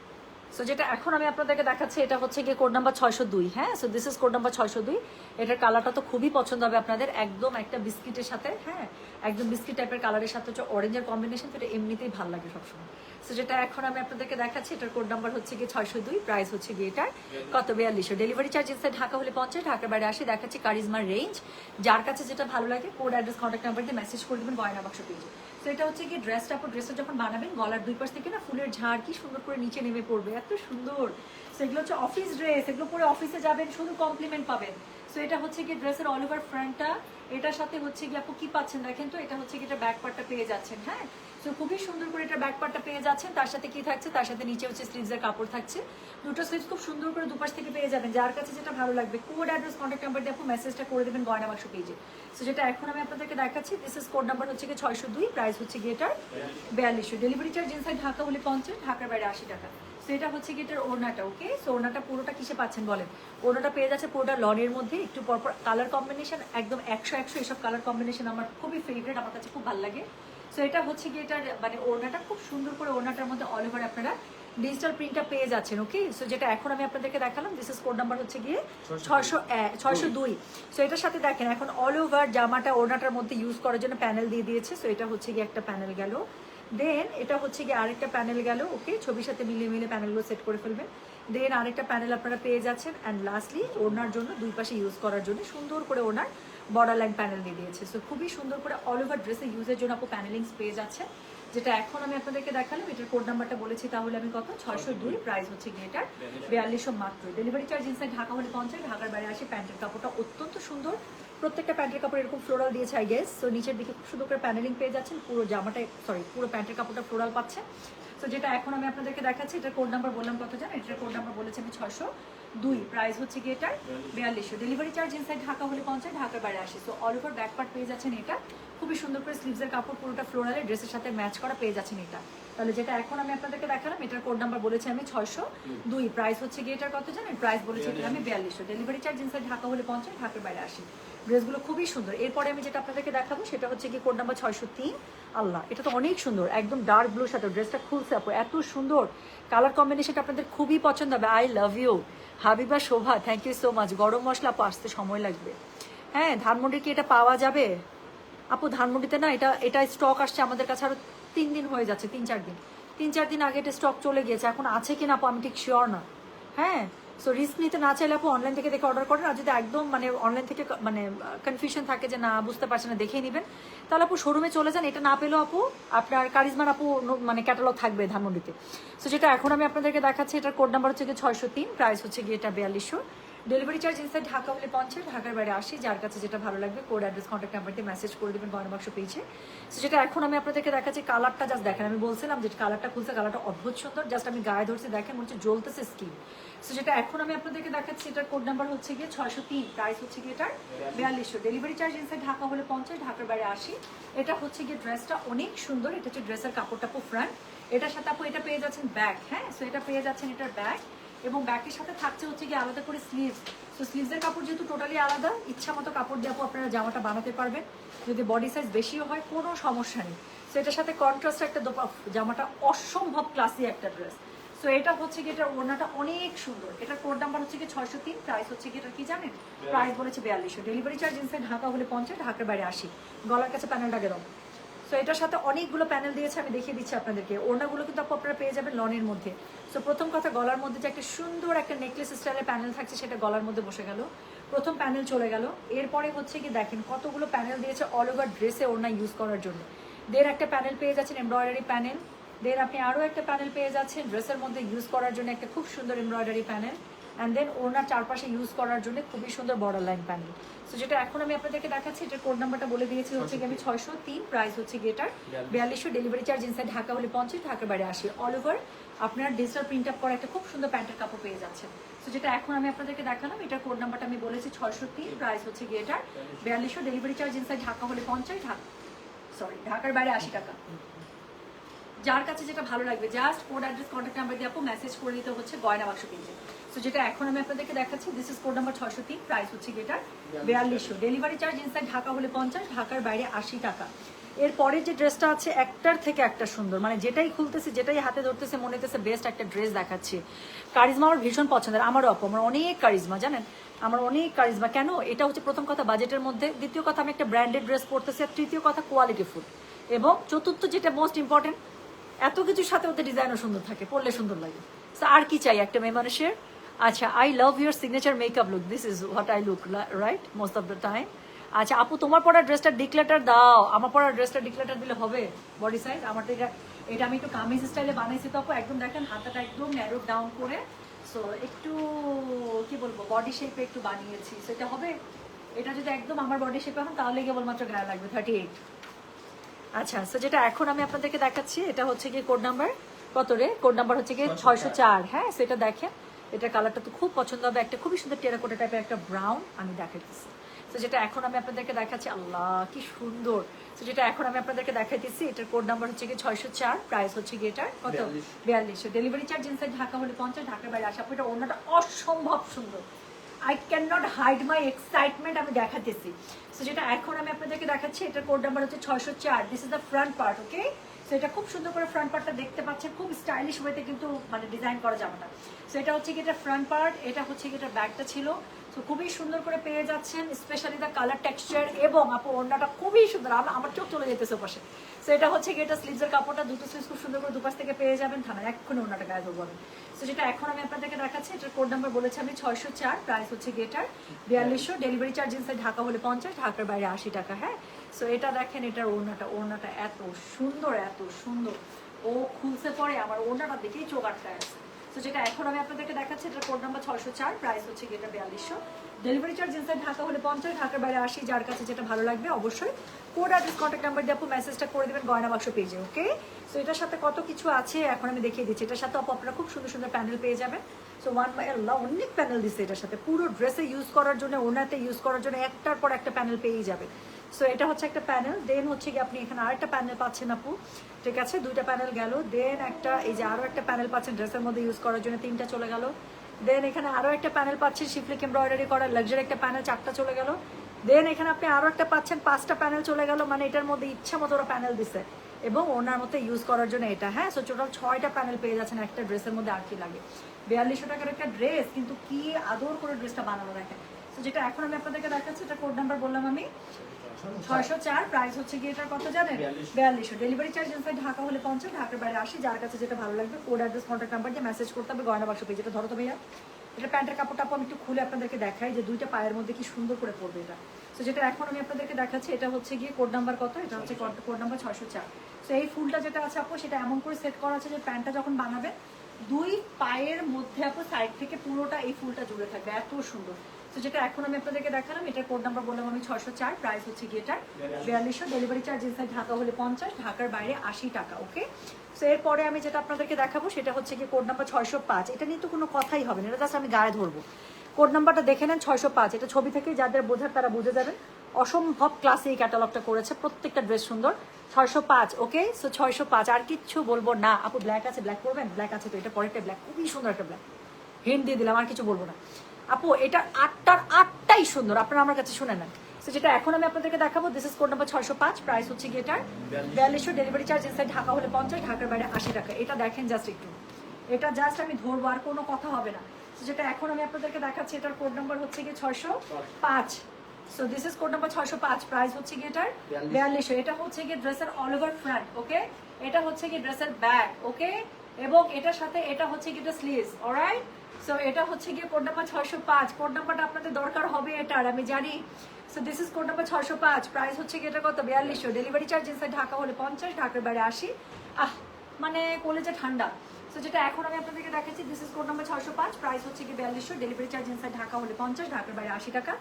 সো যেটা এখন আমি আপনাদেরকে দেখাচ্ছি, এটা হচ্ছে গিয়ে কোড নাম্বার 602। হ্যাঁ, so this is code number 602। এটার কালারটা তো খুবই পছন্দ হবে আপনাদের, একদম একটা বিস্কিটের সাথে, হ্যাঁ একদম বিস্কিট টাইপের কালারের সাথে হচ্ছে অরেঞ্জের কম্বিনেশন, তো এটা এমনিতেই ভালো লাগে সবসময়। সো যেটা এখন আমি আপনাদেরকে দেখাচ্ছি, এটার কোড নাম্বার হচ্ছে গিয়ে 602, প্রাইস হচ্ছে গিয়ে এটার কত 4200, ডেলিভারি চার্জ ইনসাইড ঢাকা হলে 50, ঢাকার বাইরে আসি। দেখাচ্ছি কারিজমার রেঞ্জ, যার কাছে যেটা ভালো লাগে কোড অ্যাড্রেস কন্ট্যাক্ট নাম্বার দিয়ে মেসেজ করে দেবেন গয়না বাক্স পেজে। তো এটা হচ্ছে কি ড্রেসটা, আপনি ড্রেসটা যখন বানাবেন, গলার দুই পাশ থেকে না ফুলের ঝাড় কি সুন্দর করে নিচে নেমে পড়বে, এত সুন্দর। সেগুলো হচ্ছে অফিস ড্রেস, এগুলো পরে অফিসে যাবেন, শুধু কমপ্লিমেন্ট পাবেন। সো এটা হচ্ছে কি ড্রেসের অল ওভার ফ্রন্টটা, এটার সাথে হচ্ছে কি আপু কি পাচ্ছেন দেখেন তো, এটা হচ্ছে কি এটা ব্যাক পার্টটা পেয়ে যাচ্ছেন। হ্যাঁ, সো খুবই সুন্দর করে এটা ব্যাক পার্টটা পেয়ে যাচ্ছেন, তার সাথে কি থাকছে, তার সাথে নিচে হচ্ছে স্লিভসের কাপড় থাকছে, দুটো স্লিভস খুব সুন্দর করে দুপাশ থেকে পেয়ে যাবেন। যার কাছে যেটা ভালো লাগবে কোড অ্যাড্রেস কন্ট্যাক্ট নাম্বার দিয়ে আপু মেসেজটা করে দেবেন গয়না বাক্স পেজে। সো যেটা এখন আমি আপনাদেরকে দেখাচ্ছি, দিস ইজ কোড নাম্বার হচ্ছে কি 602, প্রাইস হচ্ছে কি এটার 4200, ডেলিভারি চার্জ ইনসাইড ঢাকা হলে 50, ঢাকার বাইরে 80 টাকা। সো এটা হচ্ছে কি এটার ওড়নাটা। ওকে, সো ওড়নাটা পুরোটা কিসে পাচ্ছেন বলেন? ওড়নাটা পেয়ে যাচ্ছে পুরোটা লনের মধ্যে, একটু পরপর কালার কম্বিনেশন একদম 100 এসব কালার কম্বিনেশন আমার খুবই ফেভারিট, আমার কাছে খুব ভালো লাগে। সো এটা হচ্ছে কি এটার মানে ওড়নাটা খুব সুন্দর করে, ওড়নাটার মধ্যে অল ওভার আপনারা ডিজিটাল প্রিন্টটা পেয়ে যাচ্ছেন। ওকে, সো যেটা এখন আমি আপনাদেরকে দেখালাম, দিস ইজ কোড নাম্বার হচ্ছে গিয়ে 602। সো এটার সাথে দেখেন এখন অল ওভার জামাটা ওড়নাটার মধ্যে ইউজ করার জন্য প্যানেল দিয়ে দিয়েছে। সো এটা হচ্ছে গিয়ে একটা প্যানেল গেল, দেন এটা হচ্ছে গিয়ে আরেকটা প্যানেল গেল। ওকে, ছবির সাথে মিলিয়ে মিলিয়ে প্যানেলগুলো সেট করে ফেলবেন, দেন আরেকটা প্যানেল আপনারা পেয়ে যাচ্ছেন। অ্যান্ড লাস্টলি ওড়নার জন্য দুই পাশে ইউজ করার জন্য সুন্দর করে ওড়নার বর্ডার লাইন প্যানেল দিয়ে দিয়েছে। সো খুবই সুন্দর করে অল ওভার ড্রেসে ইউজের জন্য আপু প্যানেলিংস পেয়ে যাচ্ছে। যেটা এখন আমি আপনাদেরকে দেখালাম, এটার কোড নাম্বারটা বলেছি, তাহলে আমি কত 602, প্রাইস হচ্ছে গিয়ে এটার 4200 মাত্র, ডেলিভারি চার্জ ইনসাইড ঢাকা হলে 50, ঢাকার বাইরে আসে। প্যান্টের কাপড়টা অত্যন্ত সুন্দর, প্রত্যেকটা প্যান্টের কাপড় এরকম ফ্লোরাল দিয়েছে আই গেস। সো নিচের দিকে খুব সুন্দর করে প্যানেলিং পেয়ে যাচ্ছেন, পুরো জামাটা পুরো প্যান্টের কাপড়টা ফ্লোরাল পাচ্ছে। তো যেটা এখন আমি আপনাদেরকে দেখাচ্ছি, এটার কোড নাম্বার বললাম কত জানেন? এটার কোড নাম্বার বলেছি আমি 602, প্রাইস হচ্ছে গিয়ে এটার 4200, ডেলিভারি চার্জ ইনসাইড ঢাকা হলে 50, ঢাকার বাইরে আসে। So all over back part পেয়ে যাচ্ছেন এটা, খুবই সুন্দর করে স্লিভসের কাপড় পুরোটা ফ্লোরালের ড্রেসের সাথে ম্যাচ করা পেয়ে যাচ্ছেন এটা। তাহলে যেটা এখন আমি আপনাদেরকে দেখালাম, এটার কোড নাম্বার বলেছি আমি 602, প্রাইস হচ্ছে গিয়ে এটার কত জানেন? প্রাইস বলেছি এটা আমি 4200, ডেলিভারি চার্জ ইনসাইড ঢাকা হলে 50, ঢাকার বাইরে আসে। ড্রেসগুলো খুবই সুন্দর। এরপরে আমি যেটা আপনাদেরকে দেখাবো সেটা হচ্ছে কি কোড নাম্বার 603। আল্লাহ, এটা তো অনেক সুন্দর, একদম ডার্ক ব্লুর সাথে ড্রেসটা খুলছে আপু, এত সুন্দর কালার কম্বিনেশনটা আপনাদের খুবই পছন্দ হবে। I love you Habiba Shova, thank you so much. গরম মশলা আপু আসতে সময় লাগবে। হ্যাঁ, ধানমন্ডি কি এটা পাওয়া যাবে আপু? ধানমন্ডিতে না, এটা স্টক আসছে আমাদের কাছে আরো 3 দিন হয়ে যাচ্ছে, 3-4 দিন আগে এটা স্টক চলে গিয়েছে। এখন আছে কিনা আপু আমি ঠিক শিওর না। হ্যাঁ, সো রিস্ক নিতে না চাইলে আপু অনলাইন থেকে দেখে অর্ডার করেন। আর যদি একদম মানে অনলাইন থেকে মানে কনফিউশন থাকে যে না বুঝতে পারছেন না, দেখেই নেবেন, তাহলে আপু শোরুমে চলে যান। এটা না পেলেও আপু আপনার কারিজমার আপু মানে ক্যাটালগ থাকবে ধানমন্ডিতে। সো যেটা এখন আমি আপনাদেরকে দেখাচ্ছি, এটার কোড নাম্বার হচ্ছে গিয়ে 603, প্রাইস হচ্ছে গিয়ে এটা 4200, ডেলিভারি চার্জ ইনসাইড ঢাকা হলে 50, ঢাকার বাইরে আসি। যার কাছে যেটা ভালো লাগবে কোড অ্যাড্রেস কন্ট্যাক্ট নাম্বার দিয়ে মেসেজ করে দেবেন গয়না বাক্স পেয়েছে। সো যেটা এখন আমি আপনাদেরকে দেখাচ্ছি, কালারটা জাস্ট দেখেন, আমি বলছিলাম যে কালারটা খুলছে, কালারটা অদ্ভুত সুন্দর, জাস্ট আমি গায়ে ধরছি দেখেন, মনে হচ্ছে জ্বলতেছে স্কিন। সো যেটা এখন আমি আপনাদেরকে দেখাচ্ছি, এটার কোড নাম্বার হচ্ছে গিয়ে 603, প্রাইস হচ্ছে গিয়ে এটার 4200, ডেলিভারি চার্জ ইনসাইড ঢাকা হলে 50, ঢাকার বাইরে আসি। এটা হচ্ছে গিয়ে ড্রেসটা অনেক সুন্দর, এটা হচ্ছে ড্রেসের কাপড়টা আপু ফ্রন্ট, এটার সাথে আপু এটা পেয়ে যাচ্ছেন ব্যাগ। হ্যাঁ, সো এটা পেয়ে যাচ্ছেন এটার ব্যাগ, এবং ব্যাকের সাথে থাকছে হচ্ছে গিয়ে আলাদা করে স্লিভস। তো স্লিভসের কাপড় যেহেতু টোটালি আলাদা, ইচ্ছা মতো কাপড় দিয়ে আপনারা জামাটা বানাতে পারবেন। যদি বডি সাইজ বেশিও হয় কোনো সমস্যা নেই। সো এটার সাথে কন্ট্রাস্ট একটা জামাটা অসম্ভব ক্লাসি একটা ড্রেস। সো এটা হচ্ছে কি, এটার ওড়নাটা অনেক সুন্দর। এটার কোড নাম্বার হচ্ছে কি 603, প্রাইস হচ্ছে কি এটা কি জানেন, প্রাইস বলেছে 4200। ডেলিভারি চার্জ ইনসাইড ঢাকা হলে 50, ঢাকার বাইরে 80। গলার কাছে প্যানেলটা গেলাম। সো এটার সাথে অনেকগুলো প্যানেল দিয়েছে, আমি দেখিয়ে দিচ্ছি আপনাদেরকে। ওড়নাগুলো কিন্তু আপনারা পেয়ে যাবেন লনের মধ্যে। সো প্রথম কথা, গলার মধ্যে যে একটা সুন্দর একটা নেকলেস স্টাইলের প্যানেল থাকছে সেটা গলার মধ্যে বসে গেল, প্রথম প্যানেল চলে গেল। এরপরে হচ্ছে কি দেখেন কতগুলো প্যানেল দিয়েছে অল ওভার ড্রেসে ওড়না ইউজ করার জন্য। একটা প্যানেল পেয়ে যাচ্ছেন এমব্রয়ডারি প্যানেল, আপনি আরও একটা প্যানেল পেয়ে যাচ্ছেন ড্রেসের মধ্যে ইউজ করার জন্য একটা খুব সুন্দর এমব্রয়ডারি প্যানেল, অ্যান্ড দেন ওনার চারপাশে ইউজ করার জন্য খুবই সুন্দর বর্ডার লাইন প্যানেল। সো যেটা এখন আমি আপনাদেরকে দেখাচ্ছি, এটার কোড নাম্বারটা বলে দিয়েছি হচ্ছে কি আমি 603, প্রাইস হচ্ছে কি এটার 4200। ডেলিভারি চার্জ ইনসাইড ঢাকা হলে 50, ঢাকার বাইরে 80। অল ওভার আপনারা ডিজিটাল প্রিন্ট আপ করা একটা খুব সুন্দর প্যান্টের কাপড় পেয়ে যাচ্ছেন। সো যেটা এখন আমি আপনাদেরকে দেখালাম, এটার কোড নাম্বারটা আমি বলেছি 603, প্রাইস হচ্ছে কি এটার 4200। ডেলিভারি চার্জ ইনসাইড ঢাকা হলে 50, ঢাকার বাইরে 80 টাকা। যার কাছে যেটা ভালো লাগবে just code address contact number দিয়ে আপু মেসেজ করে দিতে হচ্ছে গয়না বাক্স পেজে। সো যেটা এখন আমি আপনাদেরকে দেখাচ্ছি, this is code number 603, price হচ্ছে এটা 4200। ডেলিভারি চার্জ ইনসাইড ঢাকা হলে 50, ঢাকার বাইরে 80 টাকা। এরপরে যে ড্রেসটা আছে একটার থেকে একটা সুন্দর, মানে যেটাই খুলতেছে যেটাই হাতে ধরতেছে মনে হতেছে বেস্ট একটা ড্রেস দেখাচ্ছি। কারিজমা আমার ভীষণ পছন্দের, আমারও আপু, আমার অনেক কারিজমা, জানেন আমার অনেক কারিজমা। কেন? এটা হচ্ছে প্রথম কথা বাজেটের মধ্যে, দ্বিতীয় কথা আমি একটা ব্র্যান্ডেড ড্রেস পরতেছি, আর তৃতীয় কথা কোয়ালিটি ফুড, এবং চতুর্থ যেটা মোস্ট ইম্পর্টেন্ট, এত কিছুর সাথে ওদের ডিজাইনও সুন্দর থাকে, পরলে সুন্দর লাগে। সো আর কি চাই একটা মেয়ে মানুষের? আচ্ছা, I love your signature makeup look, this is what I look right most of the time. আচ্ছা আপু, তোমার পরা ড্রেসটা ডিক্লেটার দাও, আমার পরা ড্রেসটা ডিক্লেটার দিলে হবে বডি সাইজ? আমার তো এটা আমি একটু কামিজ স্টাইলে বানাইছি, তো আপু একদম দেখেন হাতাটা একদম ন্যারো ডাউন করে, সো একটু কি বলবো বডি শেপে একটু বানিয়েছি, সেটা হবে। এটা যদি একদম আমার বডি শেপে হন তাহলে কেবলমাত্র গায়ে লাগবে 38। আচ্ছা, সো যেটা এখন আমি আপনাদেরকে দেখাচ্ছি, এটা হচ্ছে গিয়ে কোড নাম্বার কত রে? কোড নাম্বার হচ্ছে গিয়ে 604। হ্যাঁ, সেটা দেখেন, এটা কালারটা তো খুব পছন্দ হবে, একটা খুবই সুন্দর টেরাকোটা টাইপের একটা ব্রাউন আমি দেখাইতেছি। তো যেটা এখন আমি আপনাদেরকে দেখাচ্ছি, আল্লাহ কি সুন্দর। তো যেটা এখন আমি আপনাদেরকে দেখাইতেছি, এটার কোড নাম্বার হচ্ছে গিয়ে 604, প্রাইস হচ্ছে গিয়ে এটার কত? 4200। ডেলিভারি চার্জ ইনসাইড ঢাকা হলে 50, ঢাকার বাইরে আসা। এটা ওনাটা অসম্ভব সুন্দর, I can not hide my excitement, আমি দেখাতেছি। সো যেটা এখন আমি আপনাদেরকে দেখাচ্ছি, এটার কোড নাম্বার হচ্ছে 604, this is the front part, okay. So এটা খুব সুন্দর করে ফ্রন্ট পার্টটা দেখতে পাচ্ছেন, খুব স্টাইলিশ ওয়েতে কিন্তু মানে ডিজাইন করা জামাটা। সো এটা হচ্ছে কি এটা ফ্রন্ট পার্ট, এটা হচ্ছে কি এটার ব্যাগটা ছিল। সো খুবই সুন্দর করে পেয়ে যাচ্ছেন, স্পেশালি দ্য কালার টেক্সচার, এবং আপু ওড়নাটা খুবই সুন্দর, আমার চোখ চলে যেতেছে পাশে। সো এটা হচ্ছে কি এটা স্লিভসের কাপড়টা, দুটো স্লিভস খুব সুন্দর করে দুপাশ থেকে পেয়ে যাবেন, থানা এক্ষুনি ওড়নাটা গায়ে ধরবো আমি। সো যেটা এখন আমি আপনাদেরকে দেখাচ্ছি, এটার কোড নাম্বার বলেছি আমি 604, প্রাইস হচ্ছে গেটার 4200। ডেলিভারি চার্জ ইনসাইড ঢাকা হলে 50, ঢাকার বাইরে 80 টাকা। হ্যাঁ, সো এটা দেখেন, এটার ওড়নাটা এত সুন্দর, এত সুন্দর, ও খুলছে পরে আমার ওড়নাটা দেখেই চোখ আটকায় আছে। সো যেটা এখন আমি আপনাদেরকে দেখাচ্ছি, এটার কোড নাম্বার 604, প্রাইস হচ্ছে গেটার 4200। ডেলিভারি চার্জ ইনসাইড ঢাকা হলে 50, ঢাকার বাইরে 80। যার কাছে যেটা ভালো লাগবে অবশ্যই কোড অ্যাড্রেস কন্ট্যাক্ট নাম্বার দিয়ে আপু মেসেজটা করে দেবেন গয়না বাক্স পেজে, ওকে। সো এটার সাথে কত কিছু আছে এখন আমি দেখিয়ে দিচ্ছি। এটার সাথে আপনারা খুব সুন্দর সুন্দর প্যানেল পেয়ে যাবেন। সো আল্লাহ অনেক প্যানেল দিচ্ছে এটার সাথে, পুরো ড্রেসে ইউজ করার জন্য, ওনাতে ইউজ করার জন্য একটার পর একটা প্যানেল পেয়েই যাবে। সো এটা হচ্ছে একটা প্যানেল, দেন হচ্ছে কি আপনি এখানে আরেকটা প্যানেল পাচ্ছেন আপু, ঠিক আছে, দুইটা প্যানেল গেল। দেন একটা এই যে আরও একটা প্যানেল পাচ্ছেন ড্রেসের মধ্যে ইউজ করার জন্য, তিনটা চলে গেল। দেন এখানে আরও একটা প্যানেল পাচ্ছেন শিফলিক এমব্রয়ডারি করা লাক্সারি একটা প্যানেল, 4টা চলে গেল। দেন এখানে আপনি আরও একটা পাচ্ছেন, 5টা প্যানেল চলে গেল, মানে এটার মধ্যে ইচ্ছা মতো ওরা প্যানেল দিচ্ছে এবং ওনার মতো ইউজ করার জন্য এটা। হ্যাঁ, সো টোটাল 6টা প্যানেল পেয়ে যাচ্ছেন একটা ড্রেসের মধ্যে। আর কি লাগে? 4200 টাকার একটা ড্রেস, কিন্তু কি আদর করে ড্রেসটা বানানো দেখেন। সো যেটা এখন আমি আপনাদেরকে দেখাচ্ছি, এটা কোড নাম্বার বললাম আমি 604, প্রাইস হচ্ছে কি এটার কত জানেন? 4200। ডেলিভারি চার্জ ইনসাইড ঢাকা হলে 50, ঢাকার বাইরে 80। যার কাছে যেটা ভালো লাগবে কোড অ্যাড্রেস কন্ট্যাক্ট নাম্বার দিয়ে মেসেজ করতে হবে গয়না বাক্স পেজে। এটা ধরো তো ভাইয়া, এটা প্যান্টের কাপড়টা আমি একটু খুলে আপনাদেরকে দেখাই যে দুইটা পায়ের মধ্যে কি সুন্দর করে পড়বে এটা। সো যেটা এখন আমি আপনাদেরকে দেখাচ্ছি, এটা হচ্ছে গিয়ে কোড নাম্বার কত? এটা হচ্ছে কোড নাম্বার 604। সো এই ফুলটা যেটা আছে আপু, সেটা এমন করে সেট করা আছে যে প্যান্টটা যখন বানাবে দুই পায়ের মধ্যে আপু সাইড থেকে পুরোটা এই ফুলটা জুড়ে থাকবে, এত সুন্দর। তো যেটা এখন আমি আপনাদেরকে দেখালাম, এটার কোড নাম্বার বললাম আমি 604, প্রাইস হচ্ছে গিয়ে এটা 4200। ডেলিভারি চার্জ ইনসাইড ঢাকা হলে 50, ঢাকার বাইরে 80 টাকা, ওকে। সো এরপরে আমি যেটা আপনাদেরকে দেখাবো সেটা হচ্ছে গিয়ে কোড নাম্বার 605। এটা নিয়ে তো কোনো কথাই হবে না, এটা জাস্ট আমি গায়ে ধরবো। কোড নাম্বারটা দেখে নেন 605, এটা ছবি থেকে যাদের বোঝার তারা বুঝে যাবেন। অসম্ভব ক্লাসে এই ক্যাটালগটা করেছে, প্রত্যেকটা ড্রেস সুন্দর। 605, ওকে। সো 605, আর কিচ্ছু বলবো না আপু। ব্ল্যাক আছে, ব্ল্যাক পরবেন? ব্ল্যাক আছে তো, এটা পরেরটা ব্ল্যাক, খুবই সুন্দর একটা ব্ল্যাক, হিন্ট দিয়ে দিলাম, আর কিছু বলবো না। আপু এটা 8টার 8টাই সুন্দর, আপনারা আমার কাছে শুনে নেন। তো যেটা এখন আমি আপনাদেরকে দেখাবো, this is code number 605, price হচ্ছে গিয়ে এটার 4200, ডেলিভারি চার্জ ইনসাইড ঢাকা হলে 50, ঢাকার বাইরে 80 টাকা। এটা দেখেন জাস্ট একটু, এটা জাস্ট আমি ধরবো, আর কোনো কথা হবে না। তো যেটা এখন আমি আপনাদেরকে দেখাচ্ছি, এটার কোড নাম্বার হচ্ছে গিয়ে 605। So this is code number 605, price হচ্ছে গিয়ে এটার 4200। এটা হচ্ছে গিয়ে ড্রেসের অল ওভার ফ্রন্ট, ওকে। এটা হচ্ছে গিয়ে ড্রেসের ব্যাক, ওকে। এবং এটার সাথে এটা হচ্ছে গিয়ে এটা স্লিভস, অলরাইট। সো এটা হচ্ছে গিয়ে কোড নাম্বার 605। কোড নাম্বারটা আপনাদের দরকার হবে এটার, আমি জানি। So this is code number 605, price হচ্ছে গিয়ে এটা কত, 4200, ডেলিভারি চার্জ ইনসাইড ঢাকা হলে 50, ঢাকার বাইরে 80। মানে কলেজে ঠান্ডা। সো যেটা এখন আমি আপনাদেরকে দেখাচ্ছি, this is code number 605, price হচ্ছে কি 4200, ডেলিভারি চার্জ ইনসাইড ঢাকা হলে 50, ঢাকার বাইরে 80 টাকা।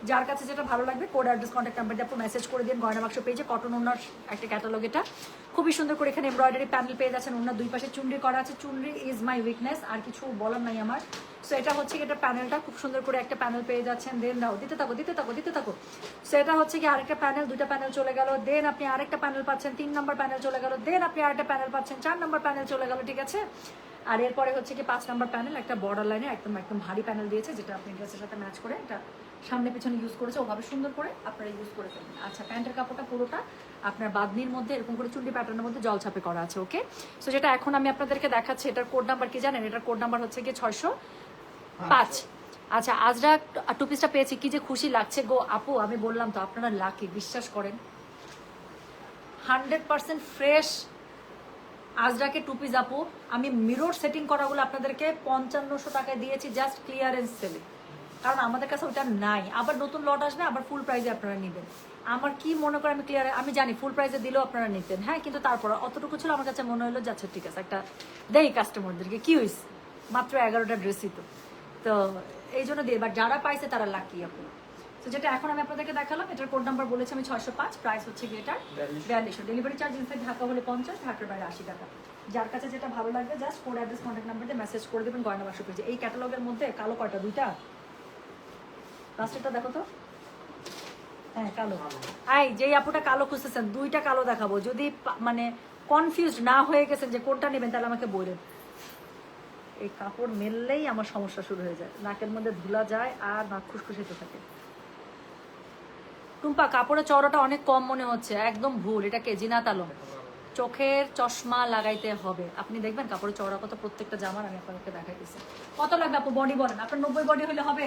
যার কাছে যেটা ভালো লাগবে কোড অ্যাড্রেস কন্ট্যাক্ট নাম্বার দিয়ে আপনি মেসেজ করে দিন। গয়না বাক্স পেজে কটন ওনার একটা ক্যাটালগ, এটা খুবই সুন্দর করে এখানে এমব্রয়ডারি প্যানেল পেয়ে যাচ্ছেন। ওনার দুই পাশে চুনরি করা আছে, চুনরি ইজ মাই উইকনেস, আর কিছু বলার নাই আমার। সো এটা হচ্ছে কি এটা প্যানেলটা খুব সুন্দর করে একটা প্যানেল পেয়ে যাচ্ছেন। দেন নাও দিতে থাকো দিতে থাকো দিতে থাকো। সো এটা হচ্ছে কি আরেকটা প্যানেল, দুইটা প্যানেল চলে গেল। দেন আপনি আরেকটা প্যানেল পাচ্ছেন, 3 নম্বর প্যানেল চলে গেল। দেন আপনি আরেকটা প্যানেল পাচ্ছেন, 4 নম্বর প্যানেল চলে গেল, ঠিক আছে। আর এরপরে হচ্ছে কি 5 নম্বর প্যানেল, একটা বর্ডার লাইনে একদম একদম ভারী প্যানেল দিয়েছে, যেটা আপনি ড্রেসের সাথে ম্যাচ করে এটা সামনে পিছনে ইউজ করেছে, ওভাবে সুন্দর করে আপনারা ইউজ করে ফেলবেন। আচ্ছা, প্যান্টের কাপড়টা পুরোটা আপনার বাদনির মধ্যে এরকম করে চুন্ডি প্যাটার্নের মধ্যে জলছাপে করা আছে, ওকে। সো যেটা এখন আমি আপনাদেরকে দেখাচ্ছি, এটার কোড নাম্বার কি জানেন? এটার কোড নাম্বার হচ্ছে গিয়ে 605। আচ্ছা, আজরা টু পিসটা পেয়েছি, কি যে খুশি লাগছে গো আপু। আমি বললাম তো আপনারা লাকি, বিশ্বাস করেন। 100% ফ্রেশ আজরাকে টু পিস আপু। আমি মিরর সেটিং করাগুলো আপনাদেরকে 5500 টাকায় দিয়েছি, জাস্ট ক্লিয়ারেন্স সেলে, কারণ আমাদের কাছে ওটা নাই। আবার নতুন লট আসবে, আবার ফুল প্রাইসে আপনারা নেবেন। আমার কি মনে করে আমি ক্লিয়ার, আমি জানি ফুল প্রাইসে দিলেও আপনারা নিতেন, হ্যাঁ, কিন্তু তারপর অতটুকু ছিল আমার কাছে মনে হলো যাচ্ছে ঠিক আছে একটা দেই কাস্টমারদেরকে, কি হয়েছে, মাত্র 11টা ড্রেসই তো, তো এই জন্য দিয়ে। বাট যারা পাইছে তারা লাকি আপু। তো যেটা এখন আমি আপনাদেরকে দেখালাম, এটার কোড নাম্বার বলেছি আমি 605, প্রাইস হচ্ছে গিয়ে এটা 4200, ডেলিভারি চার্জ ইনসাইড ঢাকা হলে 50, ঢাকার বাইরে 80 টাকা। যার কাছে যেটা ভালো লাগবে just code address contact number দিয়ে মেসেজ করে দেবেন গয়না বাক্স পেজে। এই ক্যাটালগের মধ্যে কালো কয়টা, দুইটা, লাস্টেরটা দেখো তো, হ্যাঁ কালো। আই যেই আপুটা কালো খুঁজতেছেন, দুইটা কালো দেখাবো। যদি মানে কনফিউজ না হয়ে গেছেন যে কোনটা নেবেন, তাহলে আমাকে বলবেন। এই কাপড় মেললেই আমার সমস্যা শুরু হয়ে যায়, নাকের মধ্যে ধুলা যায় আর নাক খুশখুশিতে থাকে। টুম্পা, কাপড়ের চওড়াটা অনেক কম মনে হচ্ছে, একদম ভুল। এটা কে জিনাত আলম, চোখের চশমা লাগাইতে হবে। আপনি দেখবেন কাপড়ের চওড়া কত, প্রত্যেকটা জামার আমি আপনাদেরকে দেখাইতেছি। কত লাগবে আপু বডি বলেন? আপনার 90 বডি হলে হবে?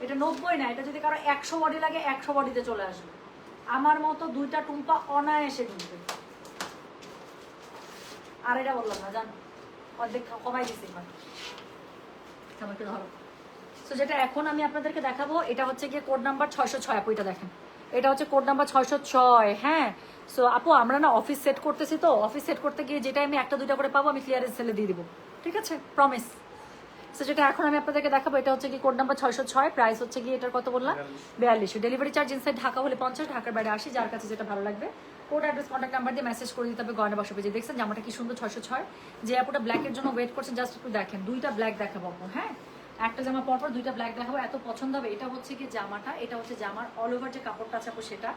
এটা 90 না, এটা যদি কারো 100 বডি লাগে 100 বডিতে চলে আসবে। আমার মতো দুইটা টুম্পা অনায়াসে ঢুকবে। আর এটা বললাম না, জান অর্ধেক কমাই দিচ্ছি আমাকে ধরো। তো যেটা এখন আমি আপনাদেরকে দেখাবো, এটা হচ্ছে গিয়ে কোড নাম্বার 606 আপু, এটা দেখেন, এটা হচ্ছে কোড নাম্বার 606, হ্যাঁ। সো আপু আমরা না অফিস সেট করতেছি, তো অফিস সেট করতে গিয়ে যেটা আমি একটা দুইটা করে পাবো আমি ক্লিয়ারেন্স সেলে দিয়ে দিব, ঠিক আছে, প্রমিস। সো যেটা এখন আমি আপনাদেরকে দেখাবো, এটা হচ্ছে কি কোড নাম্বার 606, প্রাইস হচ্ছে গিয়ে এটার কত বললাম, 4200, ডেলিভারি চার্জ ইনসাইড ঢাকা হলে 50, ঢাকার বাইরে 80। যার কাছে যেটা ভালো লাগবে কোড অ্যাড্রেস কন্ট্যাক্ট নাম্বার দিয়ে মেসেজ করে দিতে হবে গয়না বাক্স পেজে। দেখছেন জামাটা কি সুন্দর, 606। যে আপুটা ব্ল্যাকের জন্য ওয়েট করছেন, জাস্ট একটু দেখেন, দুইটা ব্ল্যাক দেখাবো, হ্যাঁ, একটা জামা পরপর দুইটা ব্ল্যাক দেখাবো, এত পছন্দ হবে। এটা হচ্ছে কি জামাটা, এটা হচ্ছে জামার অল ওভার যে কাপড়টা আছে আপু সেটা,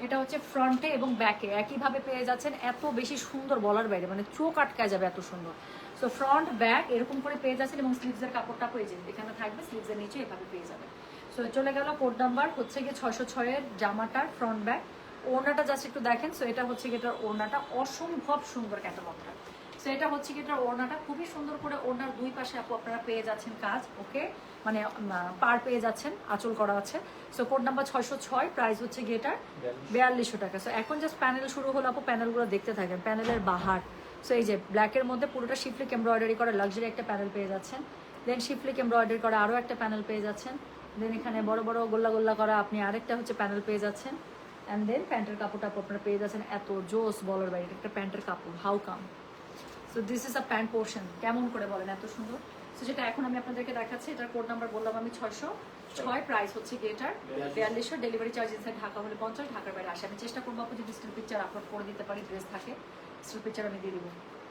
এটা হচ্ছে ফ্রন্টে এবং ব্যাকে একইভাবে পেয়ে যাচ্ছেন। এত বেশি সুন্দর বলার বাইরে, মানে চোখ আটকায় যাবে এত সুন্দর। সো ফ্রন্ট ব্যাক এরকম করে পেয়ে যাচ্ছেন, এবং স্লিভসের কাপড়টা পেয়ে যাবেন, এখানে থাকবে স্লিভসের নিচে এভাবে পেয়ে যাবে। সো চলে গেল কোড নাম্বার হচ্ছে গিয়ে 606 এর জামাটার ফ্রন্ট ব্যাক। ওড়নাটা জাস্ট একটু দেখেন। সো এটা হচ্ছে গিয়ে এটার ওড়নাটা অসম্ভব সুন্দর ক্যাটালগটা। সো এটা হচ্ছে কি এটার ওড়নাটা খুবই সুন্দর করে, ওড়নার দুই পাশে আপু আপনারা পেয়ে যাচ্ছেন কাজ, ওকে, মানে পার পেয়ে যাচ্ছেন, আঁচল করা আছে। সো কোড নাম্বার 606, প্রাইস হচ্ছে গিয়ে এটার 4200 টাকা। সো এখন জাস্ট প্যানেল শুরু হলো আপু, প্যানেলগুলো দেখতে থাকেন, প্যানেলের বাহার। সো এই যে ব্ল্যাকের মধ্যে পুরোটা শিফলিক এমব্রয়ডারি করা লাক্সারি একটা প্যানেল পেয়ে যাচ্ছেন। দেন শিফলিক এমব্রয়ডারি করা আরও একটা প্যানেল পেয়ে যাচ্ছেন। দেন এখানে বড় বড় গোল্লা গোল্লা করা আপনি আরেকটা হচ্ছে প্যানেল পেয়ে যাচ্ছেন। অ্যান্ড দেন প্যান্টের কাপড়টা আপনারা পেয়ে যাচ্ছেন, এত জোস বলার বাইরে একটা প্যান্টের কাপড়, how come. So this is a pant portion, কেমন করে বলেন, এত সুন্দর। সো যেটা এখন আমি আপনাদেরকে দেখাচ্ছি, এটার কোড নাম্বার বললাম আমি 606, প্রাইস হচ্ছে গিয়ে এটার 4200, ডেলিভারি চার্জ ইনসাইড ঢাকা হলে 50, ঢাকার বাইরে 80। আমি চেষ্টা করবো আপু যদি স্টিল পিকচার আপলোড করে দিতে পারি, ড্রেস থাকে স্টিল পিকচার আমি দিয়ে দিব,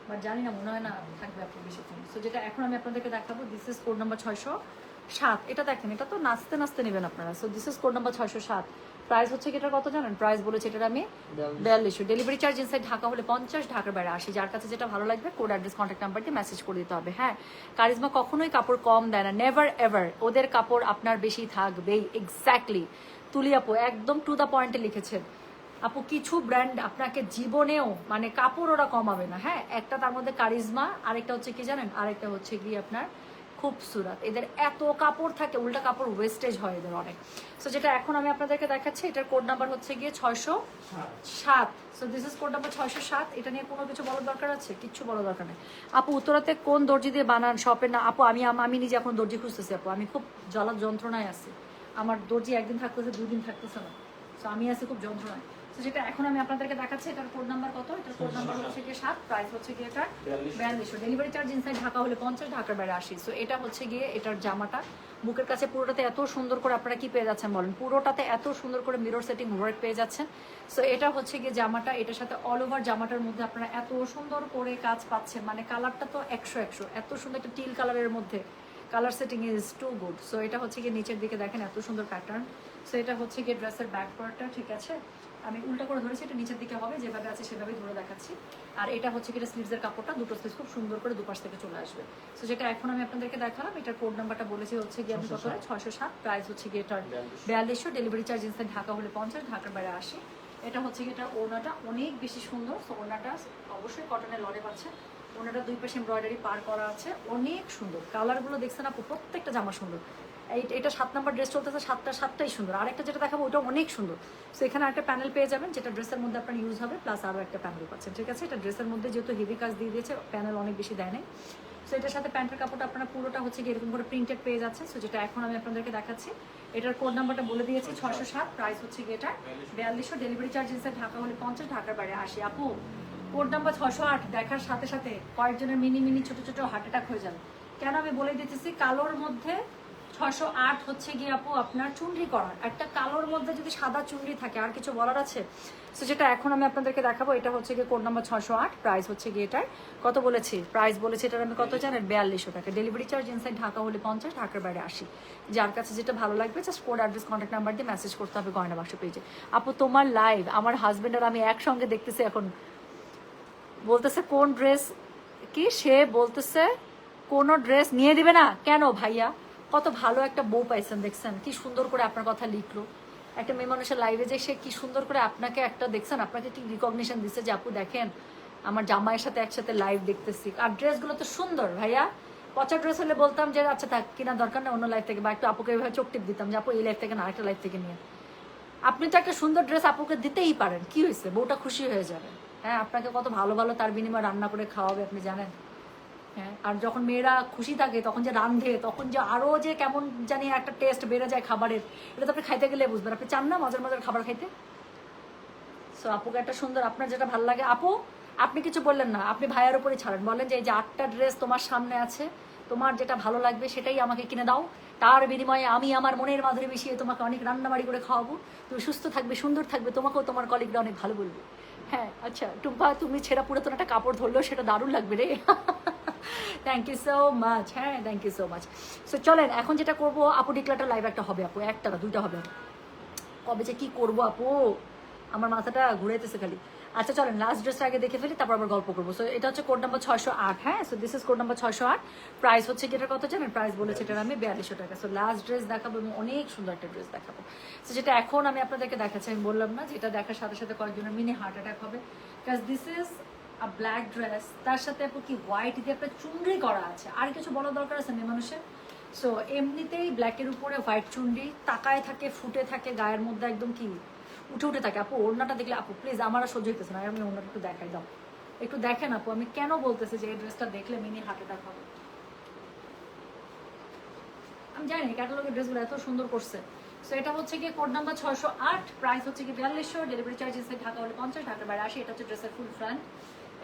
বাট জানি না, মনে হয় না থাকবে আপনার বেশিক্ষণ। সো যেটা এখন আমি আপনাদেরকে দেখাবো, দিস ইজ কোড নাম্বার 607। এটা দেখেন, এটা তো নাচতে নাচতে নেবেন আপনারা। So this is code number 607, price হচ্ছে কি এটার কত জানেন? প্রাইস বলেছে এটার আমি 4200। ডেলিভারি চার্জ ইনসাইড ঢাকা হলে 50, ঢাকার বাইরে 80। যার কাছে যেটা ভালো লাগবে কোড অ্যাড্রেস কন্ট্যাক্ট নাম্বার দিয়ে মেসেজ করে দিতে হবে। হ্যাঁ, কারিজমা কখনোই কাপড় কম দেয় না, নেভার এভার। ওদের কাপড় আপনার বেশি থাকবেই। এক্স্যাক্টলি তুলি আপু একদম টু দ্য পয়েন্টে লিখেছেন। আপু কিছু ব্র্যান্ড আপনাকে জীবনেও মানে কাপড় ওরা কমাবে না। হ্যাঁ, একটা তার মধ্যে কারিজমা, আরেকটা হচ্ছে কি জানেন, আরেকটা হচ্ছে কি আপনার খুবসুরত। এদের এত কাপড় থাকে, উল্টা কাপড় ওয়েস্টেজ হয় এদের অনেক। সো যেটা এখন আমি আপনাদেরকে দেখাচ্ছি, এটার কোড নাম্বার হচ্ছে গিয়ে 607। So this is code number 607। এটা নিয়ে কোনো কিছু বলার দরকার আছে? কিচ্ছু বলার দরকার নেই। আপু উত্তরাতে কোন দর্জি দিয়ে বানান শপের না? আপু আমি নিজে এখন দর্জি খুঁজতেছি আপু। আমি খুব জ্বালার যন্ত্রণায় আছি। আমার দর্জি একদিন থাকতেছে, 2 দিন থাকতেছে না। সো আমি আছি খুব যন্ত্রণায়। তো যেটা এখন আমি আপনাদেরকে দেখাচ্ছি, এটার কোড নাম্বার কত? এটার কোড নাম্বার হচ্ছে গিয়ে 7, প্রাইস হচ্ছে গিয়ে এটা 4200। ডেলিভারি চার্জ ইনসাইড ঢাকা হলে 50, ঢাকার বাইরে 80। সো এটা হচ্ছে গিয়ে এটার জামাটা। বুকের কাছে পুরোটাতে এত সুন্দর করে আপনারা কি পেয়ে যাচ্ছেন বলেন? পুরোটাতে এত সুন্দর করে মিরর সেটিং ওয়ার্ক পেয়ে যাচ্ছেন। সো এটা হচ্ছে গিয়ে জামাটা, এটার সাথে অল ওভার জামাটার মধ্যে আপনারা এত সুন্দর করে কাজ পাচ্ছেন। মানে কালারটা তো 100 এত সুন্দর একটা টিল কালারের মধ্যে colour setting is too good. So এটা হচ্ছে গিয়ে নিচের দিকে দেখেন এত সুন্দর প্যাটার্ন। সো এটা হচ্ছে গিয়ে ড্রেসের ব্যাক পার্টটা, ঠিক আছে? আমি উল্টা করে ধরেছি, এটা নিচের দিকে হবে, যেভাবে আছে সেভাবেই ধরে দেখাচ্ছি। আর এটা হচ্ছে কি স্লিভসের কাপড়টা, দুটো স্লিভস খুব সুন্দর করে দুপাশ থেকে চলে আসবে। সো যেটা এখন আমি আপনাদেরকে দেখালাম, এটার কোড নাম্বারটা বলেছি হচ্ছে গিয়ে আমি কত? 607। প্রাইস হচ্ছে গিয়ে এটার 4200। ডেলিভারি চার্জ ইনসাইড ঢাকা হলে 50, ঢাকার বাইরে 80। এটা হচ্ছে কি এটার ওড়নাটা অনেক বেশি সুন্দর। সো ওড়নাটা অবশ্যই কটনের লরে পাচ্ছে। ওড়নাটা 2 পাশে এমব্রয়ডারি পার করা আছে, অনেক সুন্দর। কালারগুলো দেখছেন আপু, প্রত্যেকটা জামা সুন্দর। এটা 7 নাম্বার ড্রেস চলতেছে, 7টাই সুন্দর। আরেকটা যেটা দেখাবো ওটা অনেক সুন্দর। সো এখানে একটা প্যানেল পেয়ে যাবেন, যেটা ড্রেসের মধ্যে আপনার ইউজ হবে, প্লাস আরও একটা প্যানেল পাচ্ছেন, ঠিক আছে? এটা ড্রেসের মধ্যে যেহেতু হেভি কাজ দিয়ে দিয়েছে, প্যানেল অনেক বেশি দেয় নাই। সো এটার সাথে প্যান্টের কাপড়টা আপনারা পুরোটা হচ্ছে কি এরকম করে প্রিন্টেড পেয়ে যাচ্ছে। সো যেটা এখন আমি আপনাদেরকে দেখাচ্ছি, এটার কোড নাম্বারটা বলে দিয়েছি 607। প্রাইস হচ্ছে কি এটা 4200। ডেলিভারি চার্জ ইনসাইড ঢাকা হলে 50, ঢাকার বাইরে 80। আপু কোড নাম্বার 608 দেখার সাথে সাথে কয়েকজনের মিনি ছোট ছোট হার্ট অ্যাটাক হয়ে যাবে। কেন আমি বলে দিতেছি, কালোর মধ্যে 608 হচ্ছে গিয়ে আপু আপনার চুনরি করা, একটা কালোর মধ্যে যদি সাদা চুনরি থাকে, আর কিছু বলার আছে? সো যেটা এখন আমি আপনাদেরকে দেখাবো, এটা হচ্ছে গিয়ে কোড নাম্বার 608। প্রাইস হচ্ছে গিয়ে এটার কত বলেছি? প্রাইস বলেছি এটার আমি কত জানেন? 4200 টাকা। ডেলিভারি চার্জ ইনসাইড ঢাকা হলে 50, ঢাকার বাইরে 80। যার কাছে যেটা ভালো লাগবে just code address contact number দিয়ে মেসেজ করতে হবে গয়না বাক্স পেজে। আপু তোমার লাইভ আমার হাজবেন্ড আর আমি একসঙ্গে দেখতেছি এখন। বলতেছে কোন ড্রেস কি, সে বলতেছে কোনো ড্রেস নিয়ে দিবে না কেন ভাইয়া? কত ভালো একটা বউ পাইছেন, দেখছেন কি সুন্দর করে আপনার কথা লিখলো। একটা মেয়ে মানুষের লাইভে যে সে কি সুন্দর করে আপনাকে একটা দেখছেন, আপনাকে কি রিকগনিশন দিচ্ছে যে আপু দেখেন আমার জামাইয়ের সাথে একসাথে লাইভ দেখতেছি। আর ড্রেসগুলো তো সুন্দর ভাইয়া। পচা ড্রেস হলে বলতাম যে আচ্ছা থাক, কিনা দরকার নেই, অন্য লাইফ থেকে, বা একটু আপুকে এইভাবে চোখ টিপ দিতাম যে আপু এই লাইফ থেকে না আরেকটা লাইফ থেকে নিয়ে। আপনি তো একটা সুন্দর ড্রেস আপুকে দিতেই পারেন, কি হয়েছে? বউটা খুশি হয়ে যাবে। হ্যাঁ, আপনাকে কত ভালো ভালো তার বিনিময়ে রান্না করে খাওয়াবে আপনি জানেন। হ্যাঁ, আর যখন মেয়েরা খুশি থাকে তখন যে রান্ধে, তখন যে আরো যে কেমন জানি একটা টেস্ট বেড়ে যায় খাবারের, এটা তো আপনি খাইতে গেলে বুঝবেন। আপনি চান না মজার মজার খাবার খাইতে? সো আপুকে একটা সুন্দর, আপনার যেটা ভালো লাগে। আপু আপনি কিছু বললেন না, আপনি ভাইয়ের উপরে ছাড়েন, বলেন যে এই যে 8টা ড্রেস তোমার সামনে আছে, তোমার যেটা ভালো লাগবে সেটাই আমাকে কিনে দাও। তার বিনিময়ে আমি আমার মনের মাধুরী মিশিয়ে তোমাকে অনেক রান্নাবাড়ি করে খাওয়াবো। তুমি সুস্থ থাকবে, সুন্দর থাকবে, তোমাকেও তোমার কলিগরা অনেক ভালো বলবে। হ্যাঁ আচ্ছা টুম্পা, তুমি ছেঁড়া পুরাতন একটা কাপড় ধরলেও সেটা দারুণ লাগবে রে। Thank you so much. হ্যাঁ thank you so much. So চলেন এখন যেটা করবো, আপু ডিক্লারটা লাইভ একটা হবে আপু, একটা না 2টা হবে। কবে যে কি করবো আপু, আমার মাথাটা ঘুরাইতেছে খালি। আচ্ছা চলেন লাস্ট ড্রেসটা আগে দেখে ফেলি, তারপর আবার গল্প করবো। সো এটা হচ্ছে কোড নাম্বার 608। হ্যাঁ, so this is code number 608। Price হচ্ছে কি এটার কত জানেন? প্রাইস বলেছে এটার আমি 4200 টাকা। সো লাস্ট ড্রেস দেখাবো এবং অনেক সুন্দর একটা ড্রেস দেখাবো। সো যেটা এখন আমি আপনাদেরকে দেখাচ্ছি, আমি বললাম না যেটা দেখার সাথে সাথে কয়েকজনের মিনি হার্ট অ্যাটাক হবে, because this is a black dress, তার সাথে আপু কি হোয়াইট দিয়ে একটা চুনরি করা আছে। আর কিছু বলার দরকার আছে মেয়ে মানুষের? সো এমনিতেই ব্ল্যাকের উপরে হোয়াইট চুনরি, তাকায় থাকে, ফুটে থাকে, গায়ের মধ্যে একদম কি উঠে উঠে থাকে। আপু ওড়নাটা দেখলে আপু প্লিজ, আমার আর সহ্য হইতেছে না, আমি ওড়নাটা একটু দেখাই দাও, একটু দেখেন আপু। আমি কেন বলতেছি যে এই ড্রেসটা দেখলে মিনি হার্ট অ্যাটাক হবে? আমি জানি না ক্যাটালগের ড্রেসগুলো এত সুন্দর করছে। সো এটা হচ্ছে কি কোড নাম্বার 608। প্রাইস হচ্ছে কি 4200। ডেলিভারি চার্জ ইনসাইড ঢাকা হলে 50, ঢাকার বাইরে 80। এটা হচ্ছে ড্রেসের ফুল ফ্রন্ট।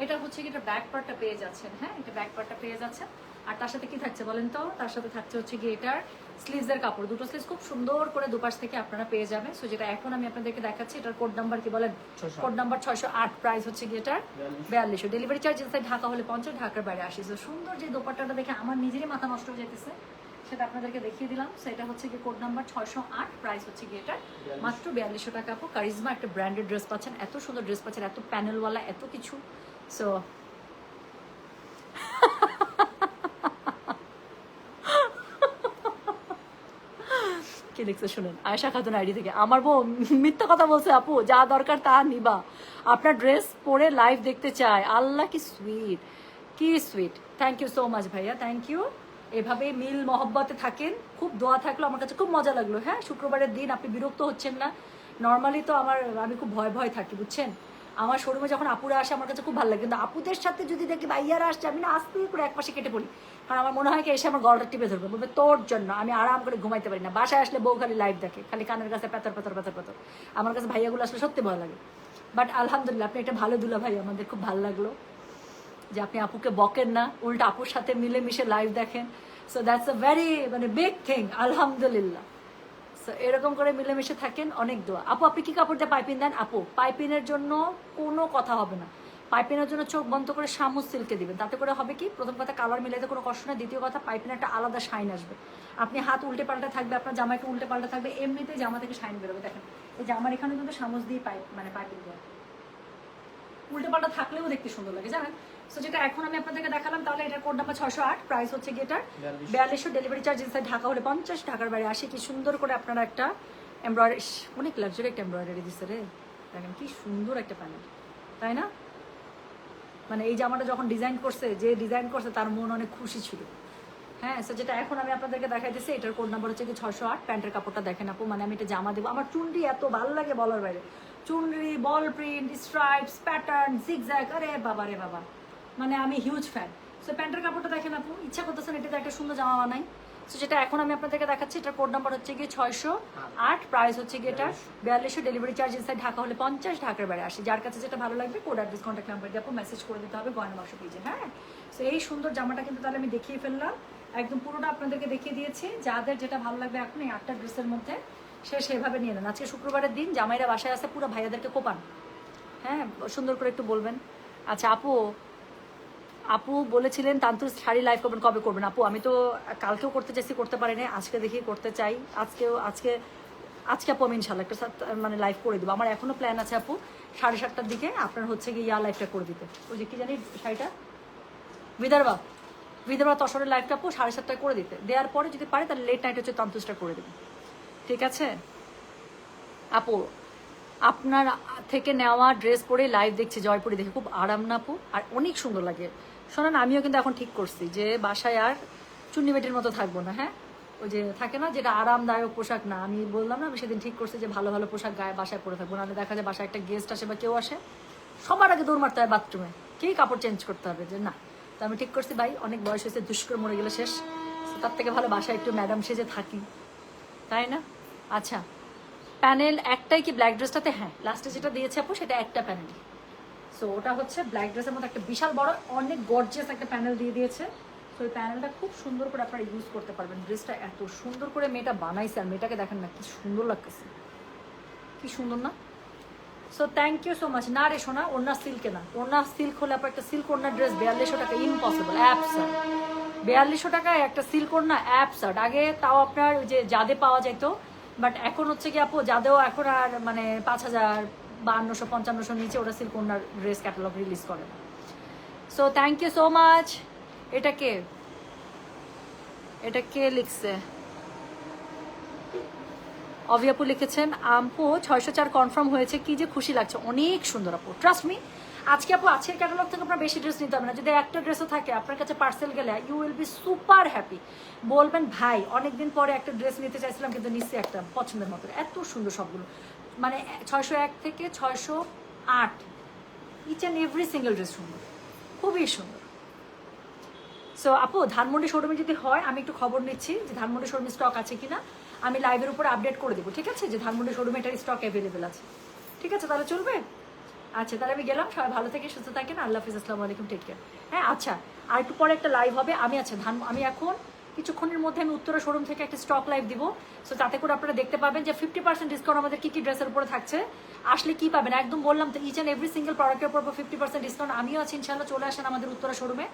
এটা হচ্ছে কি এটা ব্যাক পার্টটা পেয়ে যাচ্ছেন। হ্যাঁ, এটা ব্যাক পার্টটা পেয়ে যাচ্ছেন। আর তার সাথে কি থাকছে বলেন তো? তার সাথে থাকছে হচ্ছে কি এটার স্লিভসের কাপড়, দুটো স্লিভস খুব সুন্দর করে দুপাশ থেকে আপনারা পেয়ে যাবেন। সো যেটা এখন আমি আপনাদেরকে দেখাচ্ছি, এটার কোড নাম্বার কি বলেন? Code number 608। প্রাইস হচ্ছে কি এটার 4200। ডেলিভারি চার্জ ইনসাইড ঢাকা হলে 50, ঢাকার বাইরে 80। সো সুন্দর যে দোপাট্টাটা দেখে আমার নিজেরই মাথা নষ্ট হয়ে যেতেছে সেটা আপনাদেরকে দেখিয়ে দিলাম। সো এটা হচ্ছে কি কোড নাম্বার 608, প্রাইস হচ্ছে কি এটা মাত্র 4200 টাকা আপু। কারিজমা একটা ব্র্যান্ডেড ড্রেস পাচ্ছেন, এত সুন্দর ড্রেস পাচ্ছেন, এত প্যানেলওয়ালা, এত কিছু। সো কি লিখছে শুনেন, আয়েশা খাতুন আইডি থেকে, আমার বউ মিথ্যা কথা বলছে আপু, যা দরকার তা নিবা, আপনার ড্রেস পরে লাইভ দেখতে চায়। আল্লাহ কি সুইট, কি sweet. Thank you so much ভাইয়া, থ্যাংক ইউ। এভাবে মিল মহব্বতে থাকেন, খুব দোয়া থাকলো, আমার কাছে খুব মজা লাগলো। হ্যাঁ, শুক্রবারের দিন আপনি বিরক্ত হচ্ছেন না। নর্মালি তো আমি খুব ভয় ভয় থাকি বুঝছেন। আমার শোরুমে যখন আপুরা আসে আমার কাছে খুব ভালো লাগে, কিন্তু আপুদের সাথে যদি দেখি ভাইয়ারা আসছে, আমি না আস্তে করে এক পাশে কেটে পড়ি। কারণ আমার মনে হয় কি এসে আমার গলাটা টিপে ধরবে, বলবে তোর জন্য আমি আরাম করে ঘুমাইতে পারি না। বাসায় আসলে বউ খালি লাইভ দেখে, খালি কানের কাছে পেতর পেতর পেতর পেতর। আমার কাছে ভাইয়াগুলো আসলে সত্যি ভয় লাগে। বাট আলহামদুলিল্লাহ, আপনি একটা ভালো দুলা ভাই, আমাদের খুব ভালো লাগলো যে আপনি আপুকে বকেন না, উল্টা আপুর সাথে মিলেমিশে লাইভ দেখেন। সো দ্যাটস আ ভেরি মানে বিগ থিং, আলহামদুলিল্লাহ। সো এরকম করে মিলেমিশে থাকেন, অনেক দোয়া। আপু আপনি কি কাপড় দিয়ে পাইপিং দেন? আপু পাইপিংয়ের জন্য কোনো কথা হবে না। পাইপিংয়ের জন্য চোখ বন্ধ করে শামুক সিল্কে দিবেন, তাতে করে হবে কি, প্রথম কথা কালার মিলাইতে কোনো কষ্ট না, দ্বিতীয় কথা পাইপিং একটা আলাদা শাইন আসবে। আপনি হাত উল্টে পাল্টা থাকবে, আপনার জামাইকে উল্টে পাল্টা থাকবে, এমনিতেই জামা থেকে শাইন বেরোবে। দেখেন এই জামার এখানে কিন্তু শামুক দিয়ে পাইপিং দেওয়া, উল্টে পাল্টা থাকলেও দেখতে সুন্দর লাগে জানেন। সো যেটা এখন আমি আপনাদেরকে দেখালাম, তাহলে এটার কোড নাম্বার 608, প্রাইস হচ্ছে কি এটার 4200, ডেলিভারি চার্জ ইনসাইড ঢাকা হলে 50, ঢাকার বাইরে 80। কি সুন্দর করে আপনারা একটা এমব্রয়ডারি, অনেক লাক্সারি একটা এমব্রয়ডারি দিচ্ছে রে, দেখেন কি সুন্দর একটা প্যানেল, তাই না? মানে এই জামাটা যখন ডিজাইন করছে, যে ডিজাইন করছে তার মন অনেক খুশি ছিল। হ্যাঁ, সো যেটা এখন আমি আপনাদেরকে দেখাইতেছি, এটার কোড নাম্বার হচ্ছে কি 608। প্যান্টের কাপড়টা দেখেন আপু, মানে আমি এটা জামা দেবো, আমার চুনরি এত ভালো লাগে বলার বাইরে। Chunri, ball print, stripes, pattern, zigzag, আরে বাবা রে বাবা, মানে আমি হিউজ ফ্যান। সো প্যান্টের কাপড়টা দেখেন আপু, ইচ্ছা করতেছেন এটাতে একটা সুন্দর জামা বানাই। সো যেটা এখন আমি আপনাদেরকে দেখাচ্ছি, এটার কোড নাম্বার হচ্ছে গিয়ে 608, প্রাইস হচ্ছে গিয়ে এটা 4200, ডেলিভারি চার্জ ইনসাইড ঢাকা হলে 50, ঢাকার বাইরে 80। যার কাছে যেটা ভালো লাগবে কোড অ্যাড্রেস কন্ট্যাক্ট নাম্বার দিয়ে আপু মেসেজ করে দিতে হবে গয়না বাক্স পেজে। হ্যাঁ, সো এই সুন্দর জামাটা কিন্তু তাহলে আমি দেখিয়ে ফেললাম, একদম পুরোটা আপনাদেরকে দেখিয়ে দিয়েছি। যাদের যেটা ভালো লাগবে এখন এই 8টা ড্রেসের মধ্যে সে সেভাবে নিয়ে নেন। আজকে শুক্রবারের দিন, জামাইরা বাসায় আছে, পুরো ভাইয়াদেরকে কোপান। হ্যাঁ, সুন্দর করে একটু বলবেন। আচ্ছা আপু বলেছিলেন তান্তুর শাড়ি লাইভ করবেন, কবে করবেন? আপু আমি তো কালকেও করতে চাইছি, করতে পারি না, আজকে দেখি করতে চাই। আজকে আপু আমি ইনশাল্লাহ একটা মানে লাইভ করে দেবো। আমার এখনো প্ল্যান আছে আপু 7:30টার দিকে আপনার হচ্ছে গিয়ে লাইভটা করে দিতে। ওই যে কি জানি শাড়িটা, বিদর্ভা তসরের লাইভটা আপু 7:30টায় করে দিতে, দেওয়ার পরে যদি পারে তাহলে লেট নাইট হচ্ছে তান্তুসটা করে দেবে, ঠিক আছে? আপু আপনার থেকে নেওয়া ড্রেস পরে লাইভ দেখছি, জয়পুরি দেখে খুব আরাম না আপু, আর অনেক সুন্দর লাগে। শোনেন, আমিও কিন্তু এখন ঠিক করছি যে বাসায় আর চুন্নি বেটির মতো থাকবো না। হ্যাঁ, ওই যে থাকে না যেটা আরামদায়ক পোশাক না, আমি বললাম না, আমি সেদিন ঠিক করছি যে ভালো ভালো পোশাক গায়ে বাসায় পরে থাকবো। নাহলে দেখা যায় বাসায় একটা গেস্ট আসে বা কেউ আসে, সবার আগে দৌড় মারতে হয় বাথরুমে, কি কাপড় চেঞ্জ করতে হবে, যে না। তো আমি ঠিক করছি ভাই, অনেক বয়স হয়েছে, দুষ্কর মরে গেলে শেষ, তার থেকে ভালো বাসায় একটু ম্যাডাম সেজে থাকি, তাই না? আচ্ছা, প্যানেল একটাই কি ব্ল্যাক ড্রেসটাতে? হ্যাঁ, লাস্টে যেটা দিয়েছে আপু সেটা একটা প্যানেল। সো ওটা হচ্ছে ব্ল্যাক ড্রেসের মধ্যে একটা বিশাল বড় অনেক গর্জিয়াস একটা প্যানেল দিয়ে দিয়েছে। সো এই প্যানেলটা খুব সুন্দর করে আপনারা ইউজ করতে পারবেন। ড্রেসটা এত সুন্দর করে মেয়েটা বানাইছে, আর মেয়েটাকে দেখেন না কি সুন্দর লাগতেছে, কি সুন্দর না? So thank you so much. না রে শোনা, ওড়না সিল্কে না, ওড়না সিল্ক হলে আপনার একটা সিল্ক ওড়নার ড্রেস 4200 টাকা, ইম্পসিবল, অ্যাবসার্ড। 4200 টাকায় একটা সিল্ক ওড়না, অ্যাবসার্ড। আগে তাও আপনার ওই যে জাদে পাওয়া যেত, বাট এখন হচ্ছে কি আপু যাদেও এখন আর মানে 5000 5200 5500 নিচে ওরা সিল্ক ওড়নার ড্রেস ক্যাটালগ রিলিজ করে না। So thank you so much. এটা কে লিখছে? অভিয়াপু লিখেছেন, আপু 604 কনফার্ম হয়েছে, কি যে খুশি লাগছে, অনেক সুন্দর আপু, ট্রাস্ট মি। আজকে আপু আজকের ক্যাটালগ থেকে আপনার বেশি ড্রেস নিতে হবে না, যদি একটা ড্রেসও থাকে আপনার কাছে পার্সেল গেলে you will be super happy. বলবেন ভাই অনেকদিন পরে একটা ড্রেস নিতে চাইছিলাম, কিন্তু নিশ্চয়ই একটা পছন্দের মতো, এত সুন্দর সবগুলো, মানে 601 থেকে 608 each and every single dress সুন্দর, খুবই সুন্দর। সো আপু ধানমন্ডি শোরুমে যদি হয় আমি একটু খবর নিচ্ছি যে ধানমন্ডি শোরুমে স্টক আছে কিনা, আমি লাইভের উপর আপডেট করে দেবো, ঠিক আছে? যে ধানমন্ডি শোরুমে এটার স্টক অ্যাভেলেবেল আছে, ঠিক আছে? তাহলে চলবে। আচ্ছা তাহলে আমি গেলাম, সবাই ভালো থেকে সুস্থ থাকেন, আল্লাহ হাফিজ, আসসালামু আলাইকুম, টেক কেয়ার। হ্যাঁ আচ্ছা, আর একটু পরে একটা লাইভ হবে, আমি এখন কিছুক্ষণের মধ্যে আমি উত্তরা শোরুম থেকে একটা স্টক লাইভ দিব। সো তাতে করে আপনারা দেখতে পাবেন যে 50% ডিসকাউন্ট আমাদের কি কি ড্রেসের উপরে থাকছে। আসলে কি পাবেন একদম বললাম তো, ইচ অ্যান্ড এভরি সিঙ্গেল প্রোডাক্টের উপর 50% ডিসকাউন্ট। আমিও আছি ইনশাল্লাহ, চলে আসেন আমাদের উত্তরা শোরুমে।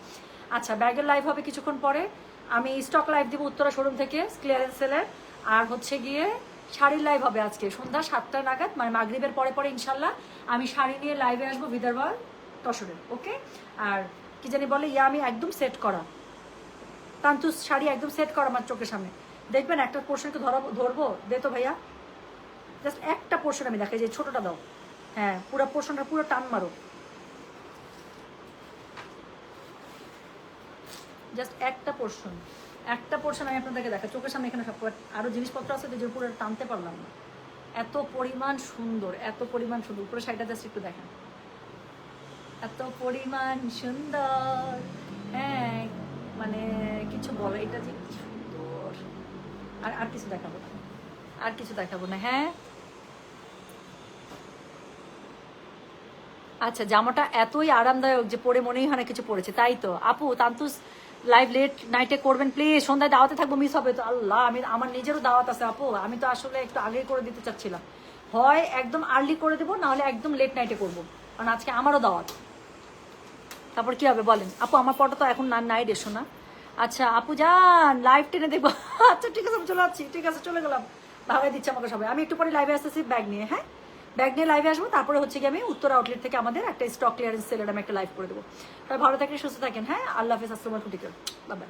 আচ্ছা, ব্যাগের লাইভ হবে কিছুক্ষণ পরে, আমি স্টক লাইভ দিব উত্তরা শোরুম থেকে ক্লিয়ারেন্স সেলের। আর হচ্ছে গিয়ে শাড়ির লাইভ হবে আজকে সন্ধ্যা 7টা নাগাদ, মানে মাগরিবের পরে পরে ইনশাল্লাহ আমি শাড়ি নিয়ে লাইভে আসবো বিদর্ভা তসরের। ওকে, আর কি জানি বলে আমি একদম সেট করা তান্তুস শাড়ি একদম সেট করা আমার চোখের সামনে। দেখবেন একটা পোর্শনকে ধরবো, দে তো ভাইয়া, জাস্ট একটা পোর্শন আমি দেখাই, যে ছোটটা দাও। হ্যাঁ, পুরো পোর্শনটা পুরো টান মারো, জাস্ট একটা পোর্শন আমি আপনাদেরকে দেখা চোখের সামনে। এখানে সব আরো জিনিসপত্র আছে যে পুরো টানতে পারলাম না, এত পরিমাণ সুন্দর, এত পরিমাণ সুন্দর। পুরো শাড়িটা জাস্ট একটু দেখেন, এত পরিমাণ সুন্দর। হ্যাঁ, মানে কিছু বলো, এটা যে কি সুন্দর। আর কিছু দেখাবো না, আর কিছু দেখাবো না। হ্যাঁ, আচ্ছা, জামাটা এতই আরামদায়ক যে পরে মনেই হয় না কিছু পড়েছে। তাই তো আপু, তান্তুস লাইভ লেট নাইটে করবেন প্লিজ, সন্ধ্যায় দাওয়াতে থাকবো, মিস হবে তো। আল্লাহ, আমি আমার নিজেরও দাওয়াত আছে আপু, আমি তো আসলে একটু আগেই করে দিতে চাচ্ছিলাম। হয় একদম আর্লি করে দেবো, নাহলে একদম লেট নাইটে করবো, কারণ আজকে আমারও দাওয়াত। তারপর কি হবে বলেন আপু? আমার পটা তো এখন নাই রে শোনা। আচ্ছা আপু যান, লাইভ টেনে দেখবো। আচ্ছা ঠিক আছে, আমি চলে যাচ্ছি। ঠিক আছে, চলে গেলাম, ভাগাই দিচ্ছে আমাকে সবাই। আমি একটু পরে লাইভে আসতেছি ব্যাগ নিয়ে। হ্যাঁ, ব্যাগ নিয়ে লাইভে আসবো, তারপরে হচ্ছে কি আমি উত্তর আউটলেট থেকে আমাদের একটা স্টক ক্লিয়ারেন্স সেলের আমি একটা লাইভ করে দেবো। তাহলে ভালো থাকেন, সুস্থ থাকেন। হ্যাঁ, আল্লাহ হাফেজ, আসসালামু আলাইকুম, বাই বাই।